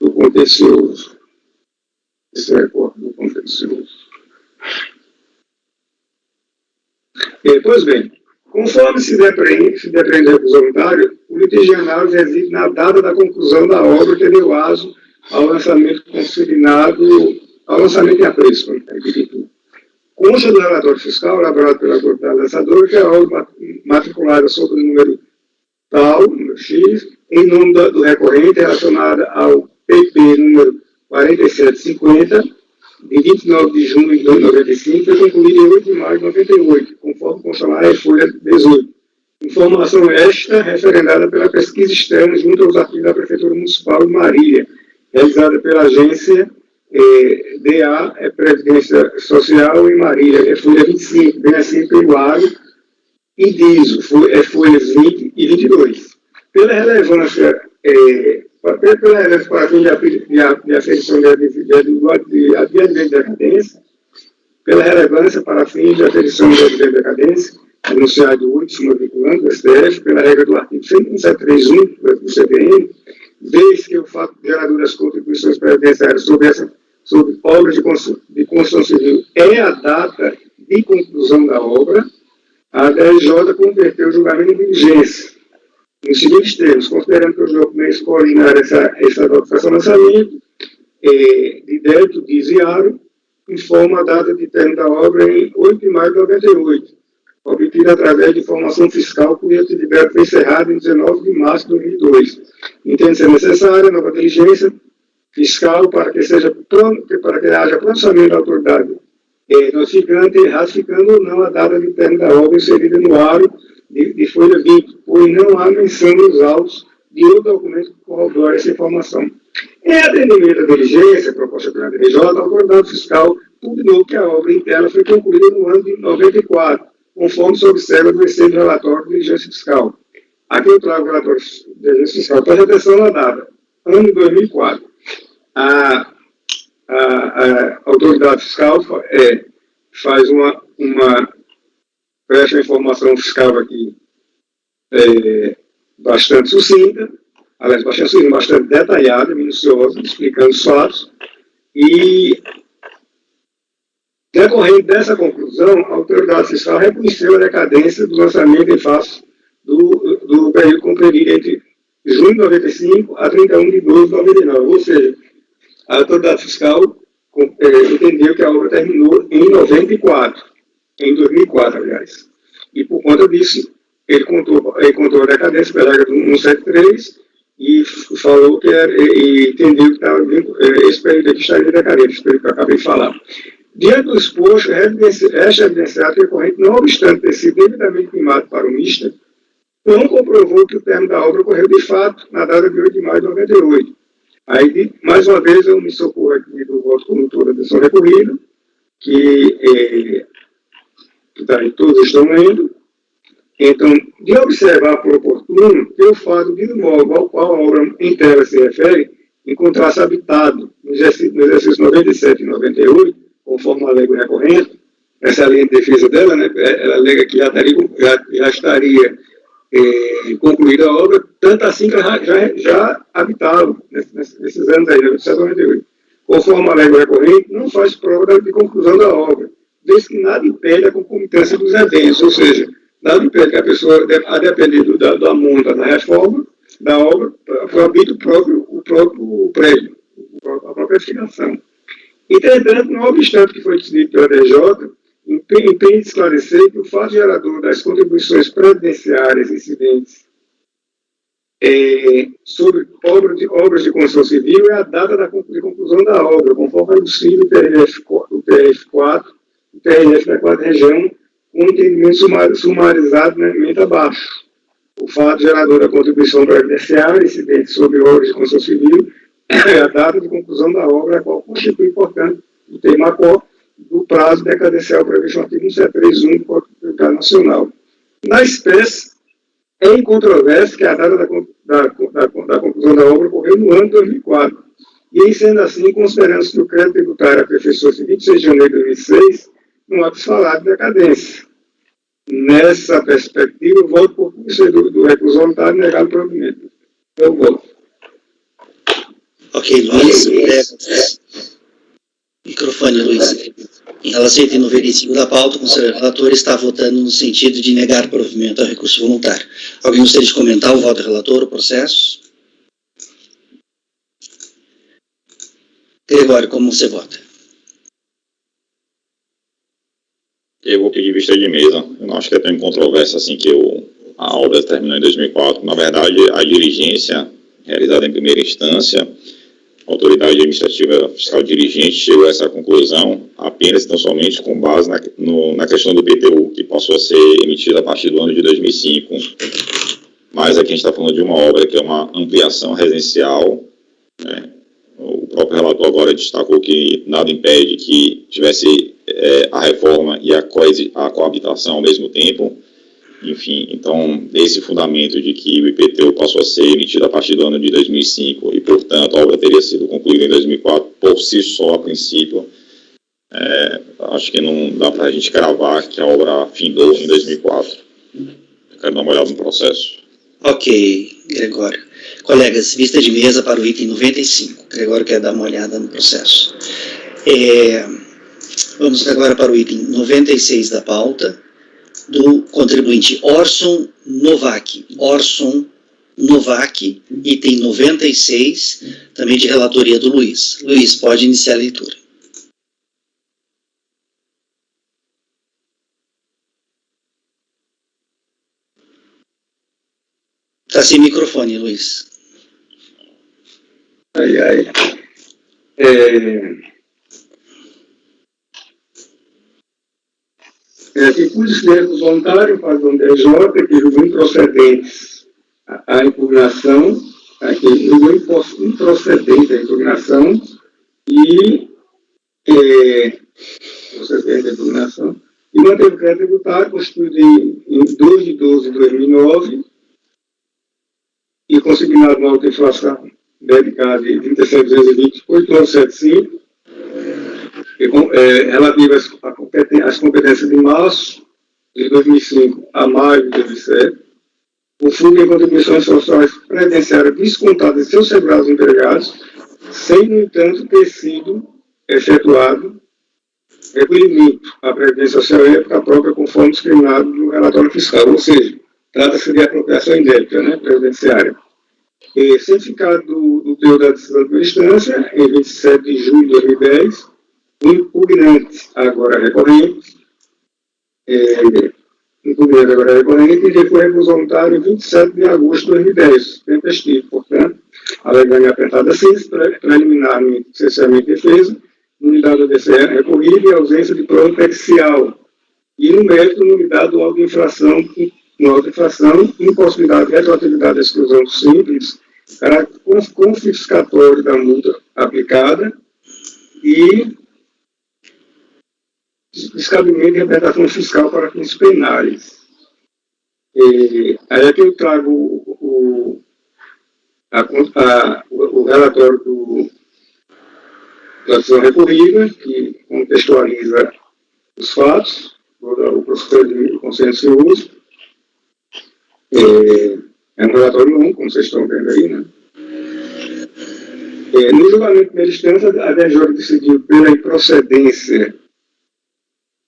Do contencioso. Esse é o recorte do contencioso. Pois bem, conforme se depreende do recurso voluntário, o litigianário reside na data da conclusão da obra que deu aso ao lançamento consignado, ao lançamento em apreço, consta do relatório fiscal elaborado pela autoridade lançadora que a obra matriculada sob o número tal, número X, em nome do recorrente relacionada ao PP número 4750, de 29 de junho de 1995, foi concluída em 8 de maio de 98, conforme constatar a Folha 18. Informação esta referendada pela pesquisa externa junto aos arquivos da Prefeitura Municipal de Marília, realizada pela agência DA, Previdência Social em Marília, Folha 25, bem assim pelo ARO, e DISO, folhas 20 e 22. Pela relevância para fim de aferição de advento de decadência, pela relevância para fim de aferição de advento de decadência, anunciado 8, vinculando o STF, pela regra do artigo 107.3.1 do CPM, vez que o fato gerador das contribuições previdenciárias sobre obras de construção civil é a data de conclusão da obra, a DRJ converteu o julgamento em diligência. Nos seguintes termos, considerando que os documentos coordenaram essa notificação de lançamento, de débito, desviaram, informa a data de término da obra em 8 de maio de 98, obtida através de informação fiscal cuja atividade foi encerrada em 19 de março de 2002. Entende ser necessária nova diligência fiscal para que haja processamento da autoridade notificante, ratificando ou não a data de término da obra inserida no aro de folha 20, pois não há menção nos autos de outro documento que corrobore essa informação. Em atendimento à diligência proposta pela DRJ, a autoridade fiscal publicou que a obra interna foi concluída no ano de 94, conforme se observa no terceiro relatório de diligência fiscal. Aqui eu trago o relatório de diligência fiscal. Preste atenção na data, ano de 2004. A autoridade fiscal faz presta uma informação fiscal aqui bastante sucinta, aliás, bastante detalhada, minuciosa, explicando os fatos, e decorrente dessa conclusão, a autoridade fiscal reconheceu a decadência do lançamento em face do período compreendido entre junho de 95 a 31 de 12 de 99, ou seja, a autoridade fiscal entendeu que a obra terminou em 2004, aliás. E por conta disso, ele contou a decadência pela regra do 173 e falou que entendeu que estava esse período aqui estaria decadente, esse período que eu acabei de falar. Diante do exposto, esta evidenciada recorrente, não obstante ter sido devidamente primado para o MISTA, não comprovou que o término da obra ocorreu de fato na data de 8 de maio de 98. Aí, mais uma vez, eu me socorro aqui do voto condutor da decisão recorrida, que todos estão lendo. Então, de observar por oportuno que o fato de imóvel ao qual a obra em tela se refere encontrar-se habitado no exercício 97 e 98, conforme a lei recorrente, essa linha de defesa dela, né, ela alega que já estaria concluída a obra, tanto assim que já habitava nesses anos aí, 97 e 98. Conforme a lei recorrente, não faz prova de conclusão da obra, desde que nada impede a concomitância dos eventos, ou seja, nada impede que a pessoa, a depender da monta da reforma da obra, habite o próprio prédio, a própria edificação. Entretanto, não obstante o que foi decidido pela DJ, empenha de esclarecer que o fato gerador das contribuições previdenciárias incidentes sobre obras de construção civil é a data de conclusão da obra, conforme anunciado o TRF4, o TRF da 4ª região, com entendimento sumarizado na emenda abaixo. O fato gerador da contribuição previdenciária incidente sobre obras de construção civil é a data de conclusão da obra, a qual constitui, portanto, o tema do prazo decadencial previsto no artigo 173.1 do Código Tributário Nacional. Na espécie, é incontrovérsia que a data da conclusão da obra ocorreu no ano de 2004. E, em sendo assim, considerando-se que o crédito tributário aperfeiçoou-se em 26 de janeiro de 2006, não há que se falar de decadência. Nessa perspectiva, eu voto por conhecedor do recurso voluntário negado provimento. Eu voto. Ok, Luiz. Microfone, Luiz. Em relação ao item número 25 da pauta, o conselheiro relator está votando no sentido de negar provimento ao recurso voluntário. Alguém gostaria de comentar o voto do relator, o processo? Gregório, como você vota? Eu vou pedir vista de mesa. Eu não acho que é tão controvérsia assim que a obra terminou em 2004. Na verdade, a diligência realizada em primeira instância autoridade administrativa fiscal dirigente chegou a essa conclusão apenas e tão somente com base na questão do IPTU, que passou a ser emitido a partir do ano de 2005. Mas aqui a gente está falando de uma obra que é uma ampliação residencial, né? O próprio relator agora destacou que nada impede que tivesse a reforma e a coabitação ao mesmo tempo. Enfim, então, esse fundamento de que o IPTU passou a ser emitido a partir do ano de 2005 e, portanto, a obra teria sido concluída em 2004, por si só, a princípio, acho que não dá para a gente cravar que a obra findou em 2004. Eu quero dar uma olhada no processo. Ok, Gregório. Colegas, vista de mesa para o item 95. Gregório quer dar uma olhada no processo. Vamos agora para o item 96 da pauta, do contribuinte Orson Novak. Orson Novak, item 96, também de relatoria do Luiz. Luiz, pode iniciar a leitura. Está sem microfone, Luiz. Que por escrever voluntário faz um DJ que julgou improcedentes a impugnação, que julgou improcedente a impugnação e manteve o crédito tributário constituído em 2 de 12 de 2009 e consignado na autoinflação dedicada de 37.220.875, relativa às competências de março de 2005 a maio de 2007, o fundo em contribuições sociais previdenciárias descontadas de seus segurados empregados, sem, no entanto, ter sido efetuado recolhimento à Previdência Social e época própria, conforme discriminado no relatório fiscal, ou seja, trata-se de apropriação indébita, né, previdenciária. Certificado do teor da decisão de instância, em 27 de julho de 2010, o impugnante agora recorrente, e foi reclusão voluntário em 27 de agosto de 2010, tempestivo, portanto, alegando apertada 6, preliminar no licenciamento de defesa, nulidade do DCE recorrido e ausência de prova pericial, e no mérito, nulidade do auto de infração, impossibilidade de retroatividade da exclusão simples, caráter confiscatório da multa aplicada e descabimento de representação fiscal para fins penais. Aí aqui eu trago o relatório da decisão recorrida, que contextualiza os fatos, o procedimento consensuoso. É um relatório longo, como vocês estão vendo aí, né? No julgamento de primeira instância, a DJ decidiu pela improcedência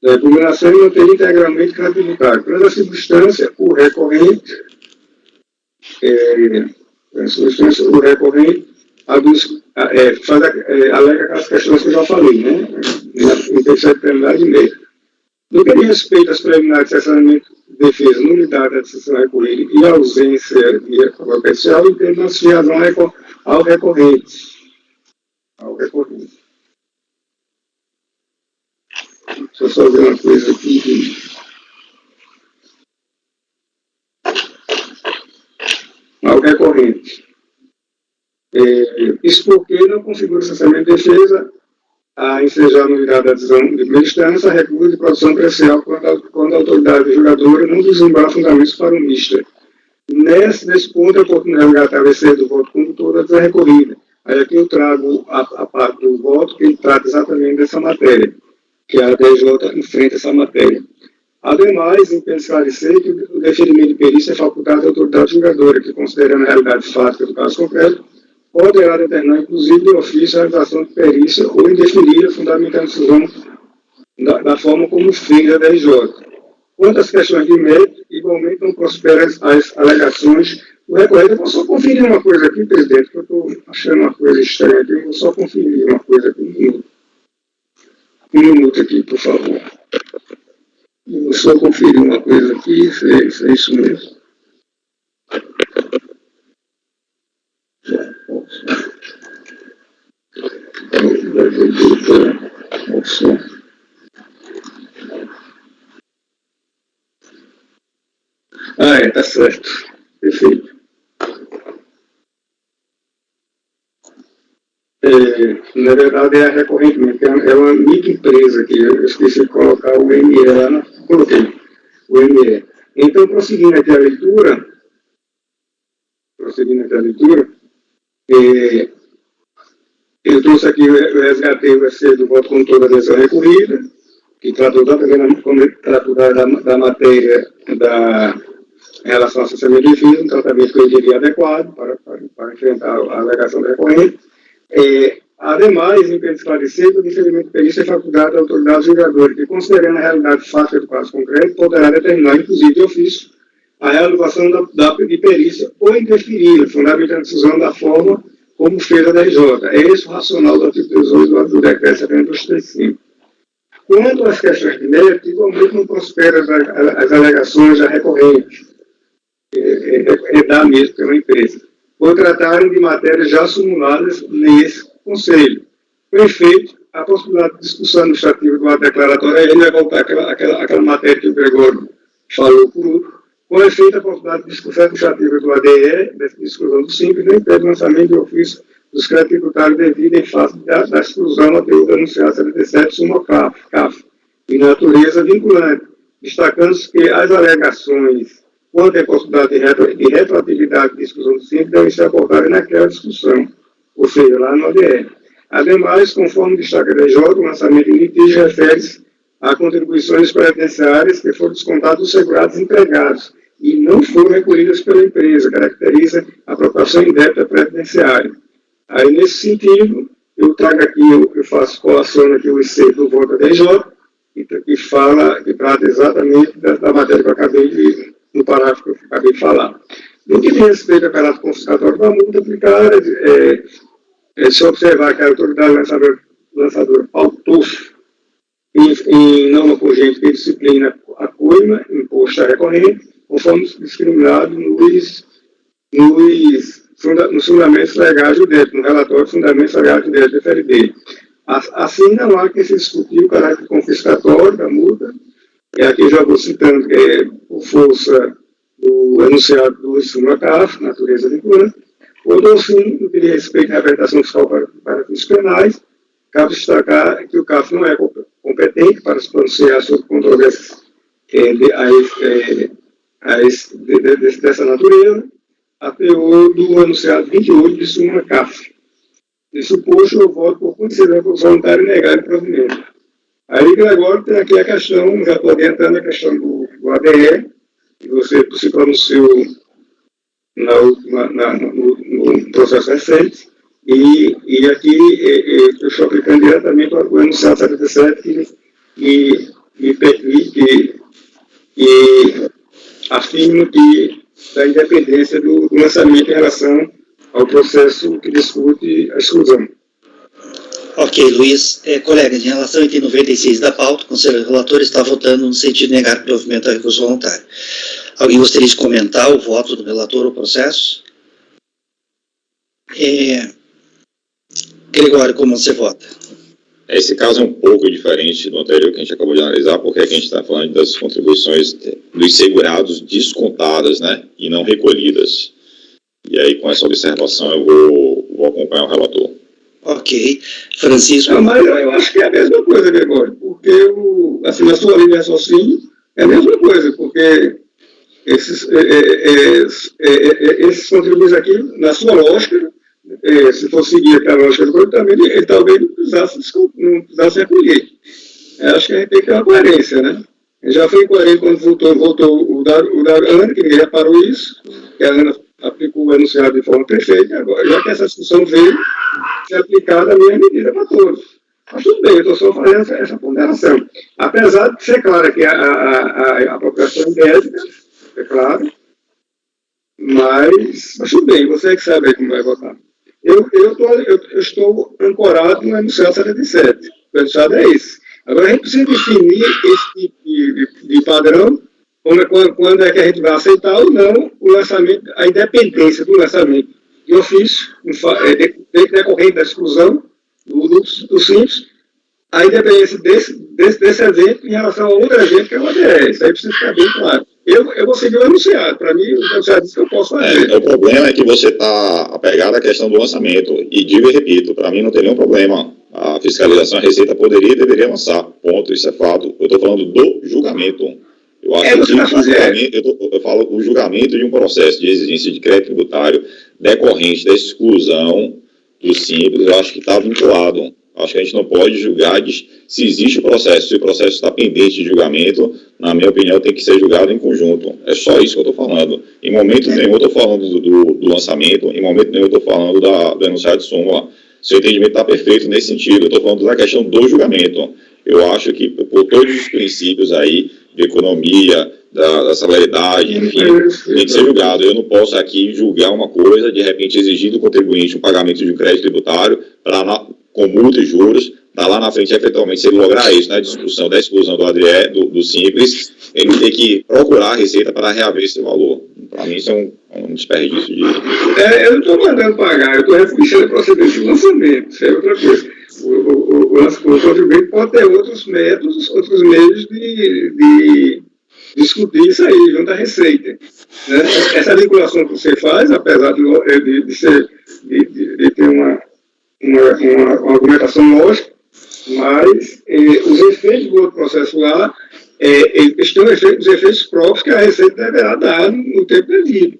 da impugnação e manter integralmente crédito tributário. Por essa circunstância, o recorrente alega as questões que eu já falei, né? Intenção de penalidade e meio. No que diz respeito às preliminares de cessamento de defesa, nulidade da decisão recorrida e ausência de prova pericial, entende-se razão ao recorrente. Deixa eu só ver uma coisa aqui. Ao recorrente. Isso porque não configura o cessamento de defesa a ensejar a nulidade da decisão de primeira instância, a recusa de produção precial quando a autoridade juradora não vislumbrar fundamentos para o mista. Nesse ponto, é oportuno resgatar a VC do voto condutor da decisão recorrida. Aí aqui eu trago a parte do voto que ele trata exatamente dessa matéria, que a DJ enfrenta essa matéria. Ademais, em esclarecer que o deferimento de perícia é facultado à autoridade julgadora, que, considerando a realidade fática do caso concreto, poderá determinar, inclusive, de ofício, a realização de perícia ou indeferir a fundamental decisão da forma como fez a DRJ. Quanto às questões de mérito, igualmente não prosperam as alegações do recorrente. Eu vou só conferir uma coisa aqui, presidente, que eu estou achando uma coisa estranha aqui. Eu vou só conferir uma coisa aqui. Um minuto aqui, por favor. Eu vou só conferir uma coisa aqui, se é isso mesmo. Tá certo. Perfeito. Na verdade, é a recorrente mesmo, que é uma microempresa que eu esqueci de colocar o ME lá, coloquei o ME. Então, prosseguindo aqui a leitura, eu trouxe aqui, eu resgatei o RC do voto com toda a decisão recorrida, que tratou da matéria em relação ao assessoramento de fins, um tratamento que eu diria adequado para enfrentar a alegação do recorrente. Ademais, em pedido esclarecido, o diferimento de perícia é faculdade da autoridade julgadora, que, considerando a realidade fática do caso concreto, poderá determinar, inclusive de ofício, a realização de perícia ou interferir, fundamentando a decisão da forma como fez a DRJ. É esse o racional do artigo 18 do decreto 7235. Quanto às questões de mérito, igualmente não prosperam as alegações já recorrentes, da mesma pela empresa, por tratarem de matérias já simuladas nesse Conselho. Com efeito, a possibilidade de discussão administrativa do ato declaratório, aí vai voltar aquela matéria que o Gregório falou por último. Com efeito, a possibilidade de discussão administrativa do ADE, da exclusão do Simples, não impede o lançamento de ofício dos créditos tributários devido em face da exclusão até anunciada 77 Suma CAF, de natureza vinculante, destacando-se que as alegações quanto à possibilidade de retroatividade de exclusão do Simples devem ser abordadas naquela discussão, ou seja, lá no ADE. Ademais, conforme destaca a DJ, o lançamento de litígio refere-se a contribuições previdenciárias que foram descontadas dos segurados empregados e não foram recolhidas pela empresa, caracteriza a apropriação indébita previdenciária. Aí, nesse sentido, eu trago aqui, eu faço colação aqui o IC do voto da DJ, que trata exatamente da matéria que eu acabei de, no parágrafo que eu acabei de falar. No que diz respeito ao caráter confiscatório da multa aplicada, se observar que a autoridade lançadora pautou em norma cogente que disciplina a coima imposta à recorrente, conforme discriminado nos fundamentos legais do débito, no relatório Fundamentos Legais do Débito, FLD. Assim, não há que se discutir o caráter confiscatório da multa, e aqui já vou citando que é por força do enunciado do Suma CAF, natureza vinculante, quando ao fim, no que diz respeito à representação fiscal para fins penais, cabe destacar que o CAF não é competente para se pronunciar sobre controvérsias dessa natureza, APO do anunciado 28 de Suma CAF. Isso posto, eu voto por considerar voluntário negar o provimento. Aí, agora, tem aqui a questão, já estou adiantando a questão do ADE, que você se pronunciou no processo recente, e aqui eu estou aplicando diretamente o enunciado 77 e afirmo que da independência do lançamento em relação ao processo que discute a exclusão. Ok, Luiz. Colegas, em relação ao item 96 da pauta, o conselheiro relator está votando no sentido de negar o provimento ao recurso voluntário. Alguém gostaria de comentar o voto do relator ao processo? Gregório, como você vota? Esse caso é um pouco diferente do anterior que a gente acabou de analisar, porque aqui a gente está falando das contribuições dos segurados descontadas, né, e não recolhidas. E aí, com essa observação, eu vou acompanhar o relator. Ok. Francisco? Não, mas eu acho que é a mesma coisa, Gregório, porque assim, na sua linha de raciocínio, é a mesma coisa, porque esses contribuintes aqui, na sua lógica, se for seguir aquela lógica do comportamento, ele talvez não precisasse recolher. Acho que a gente tem que ter uma coerência, né? Já foi incoerente quando voltou o da Ana, que ninguém reparou isso, que a Ana aplicou o enunciado de forma perfeita, agora, já que essa discussão veio ser aplicada a mesma medida para todos. Mas tudo bem, eu estou só fazendo essa ponderação. Apesar de ser claro que a apropriação indébita, é claro, mas tudo bem, você que sabe aí como vai votar. Eu estou ancorado no enunciado 77. O enunciado é esse. Agora, a gente precisa definir esse tipo de padrão, quando é que a gente vai aceitar ou não o lançamento, a independência do lançamento de ofício, decorrente da exclusão do Simples, a independência desse evento em relação a outro evento que é o ADE. Isso aí precisa ficar bem claro. eu vou seguir o enunciado. Para mim, o enunciado diz que eu posso fazer. O problema é que você está apegado à questão do lançamento. E digo e repito, para mim não tem nenhum problema. A fiscalização, a Receita poderia e deveria lançar. Ponto, isso é fato. Eu estou falando do julgamento. Eu acho eu falo o julgamento de um processo de exigência de crédito tributário decorrente da exclusão do Simples, eu acho que está vinculado. Acho que a gente não pode julgar se existe o processo. Se o processo está pendente de julgamento, na minha opinião, tem que ser julgado em conjunto. É só isso que eu estou falando. Em momento nenhum eu estou falando do lançamento, em momento nenhum eu estou falando do enunciado de súmula. Seu entendimento está perfeito nesse sentido. Eu estou falando da questão do julgamento. Eu acho que, por todos os princípios aí, de economia, da celeridade, enfim, tem que ser julgado. Eu não posso aqui julgar uma coisa, de repente exigir do contribuinte um pagamento de um crédito tributário com multa e juros, para lá na frente, efetivamente, se ele lograr isso na discussão da exclusão do Simples, ele tem que procurar a Receita para reaver esse valor. Para mim, isso é um desperdício de... eu não estou mandando pagar, eu estou refugindo o procedimento de lançamento, isso é outra coisa. O contribuinte pode ter outros métodos, outros meios de discutir isso aí, junto à Receita. Né? Essa vinculação que você faz, apesar de ter uma argumentação lógica, mas os efeitos do outro processo lá, eles têm os efeitos próprios que a Receita deverá dar no tempo devido.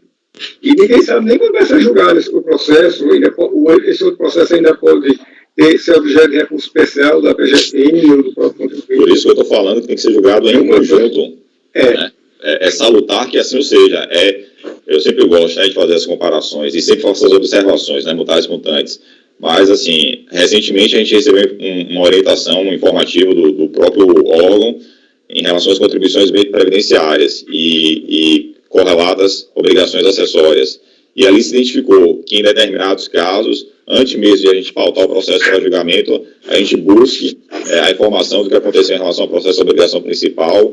E ninguém sabe nem quando vai ser julgado esse processo, esse outro processo ainda pode ser objeto de recurso especial da PGFM ou do próprio contribuinte. Por isso que eu estou falando que tem que ser julgado em conjunto. Né? É salutar que assim seja. Eu sempre gosto, né, de fazer as comparações e sempre faço as observações, né, mutantes mutantes. Mas, assim, recentemente a gente recebeu uma orientação, um informativo do próprio órgão em relação às contribuições previdenciárias e correlatas obrigações acessórias. E ali se identificou que em determinados casos, antes mesmo de a gente pautar o processo para julgamento, a gente busque a informação do que aconteceu em relação ao processo de obrigação principal,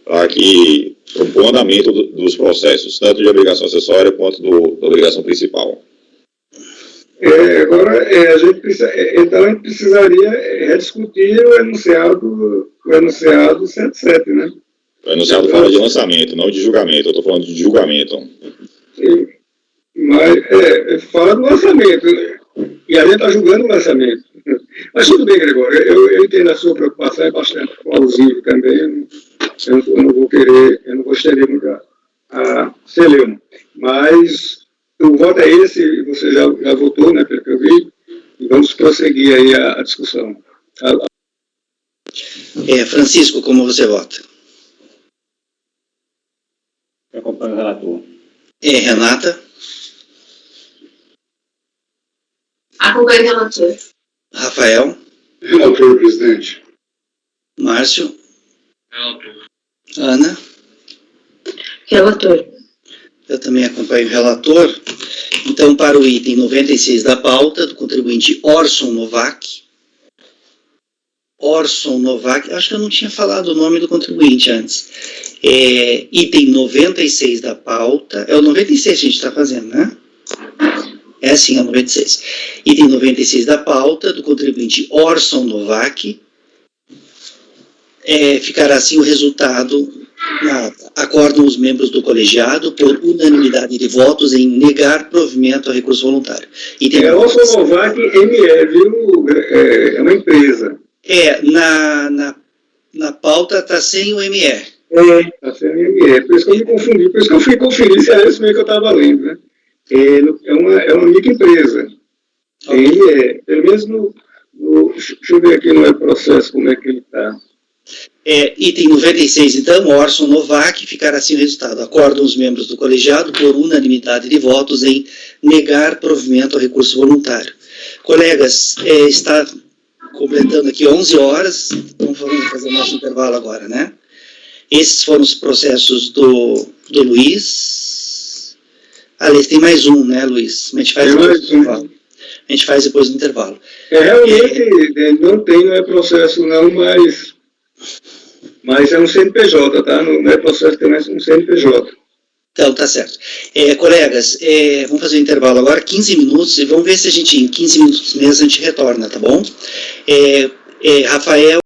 para que o andamento dos processos, tanto de obrigação acessória quanto da obrigação principal. Agora, a gente precisaria rediscutir o enunciado 77, né? O enunciado fala de lançamento, não de julgamento. Eu estou falando de julgamento. Sim, mas fala do lançamento, né? E a gente está julgando o lançamento. Mas tudo bem, Gregório, eu entendo a sua preocupação, é bastante plausível também. Eu não vou estender muito a celeuma. Mas o voto é esse, você já votou, né, pelo que eu vi, e vamos prosseguir aí a discussão. Francisco, como você vota? Eu acompanho o relator. Renata? Acompanho o relator. Rafael? Relator, presidente. Márcio? Relator. Ana? Relator. Eu também acompanho o relator. Então, para o item 96 da pauta, do contribuinte Orson Novak. Acho que eu não tinha falado o nome do contribuinte antes. Item 96 da pauta, é o 96 que a gente está fazendo, né? É sim, é o 96. Item 96 da pauta, do contribuinte Orson Novak. Ficará assim o resultado. Acordam os membros do colegiado por unanimidade de votos em negar provimento ao recurso voluntário. Orson Novak ME, viu? É uma empresa. Na pauta está sem o ME. Está sem o ME. Por isso que eu me confundi. Por isso que eu fui conferir se era isso mesmo que eu estava lendo, né? É uma microempresa. Okay. ME. Pelo menos deixa eu ver aqui no processo como é que ele está. Item 96, então, Orson Novak, ficará assim o resultado. Acordam os membros do colegiado por unanimidade de votos em negar provimento ao recurso voluntário. Colegas, está completando aqui 11 horas, então vamos fazer nosso intervalo agora, né? Esses foram os processos do Luiz. Aliás, tem mais um, né, Luiz? A gente faz depois do intervalo. A gente faz depois do intervalo. Realmente, não é processo não, mas é um CNPJ, tá? Não é processo, tem mais um CNPJ. Então, tá certo. Colegas, vamos fazer um intervalo agora, 15 minutos, e vamos ver se a gente, em 15 minutos mesmo, a gente retorna, tá bom? Rafael...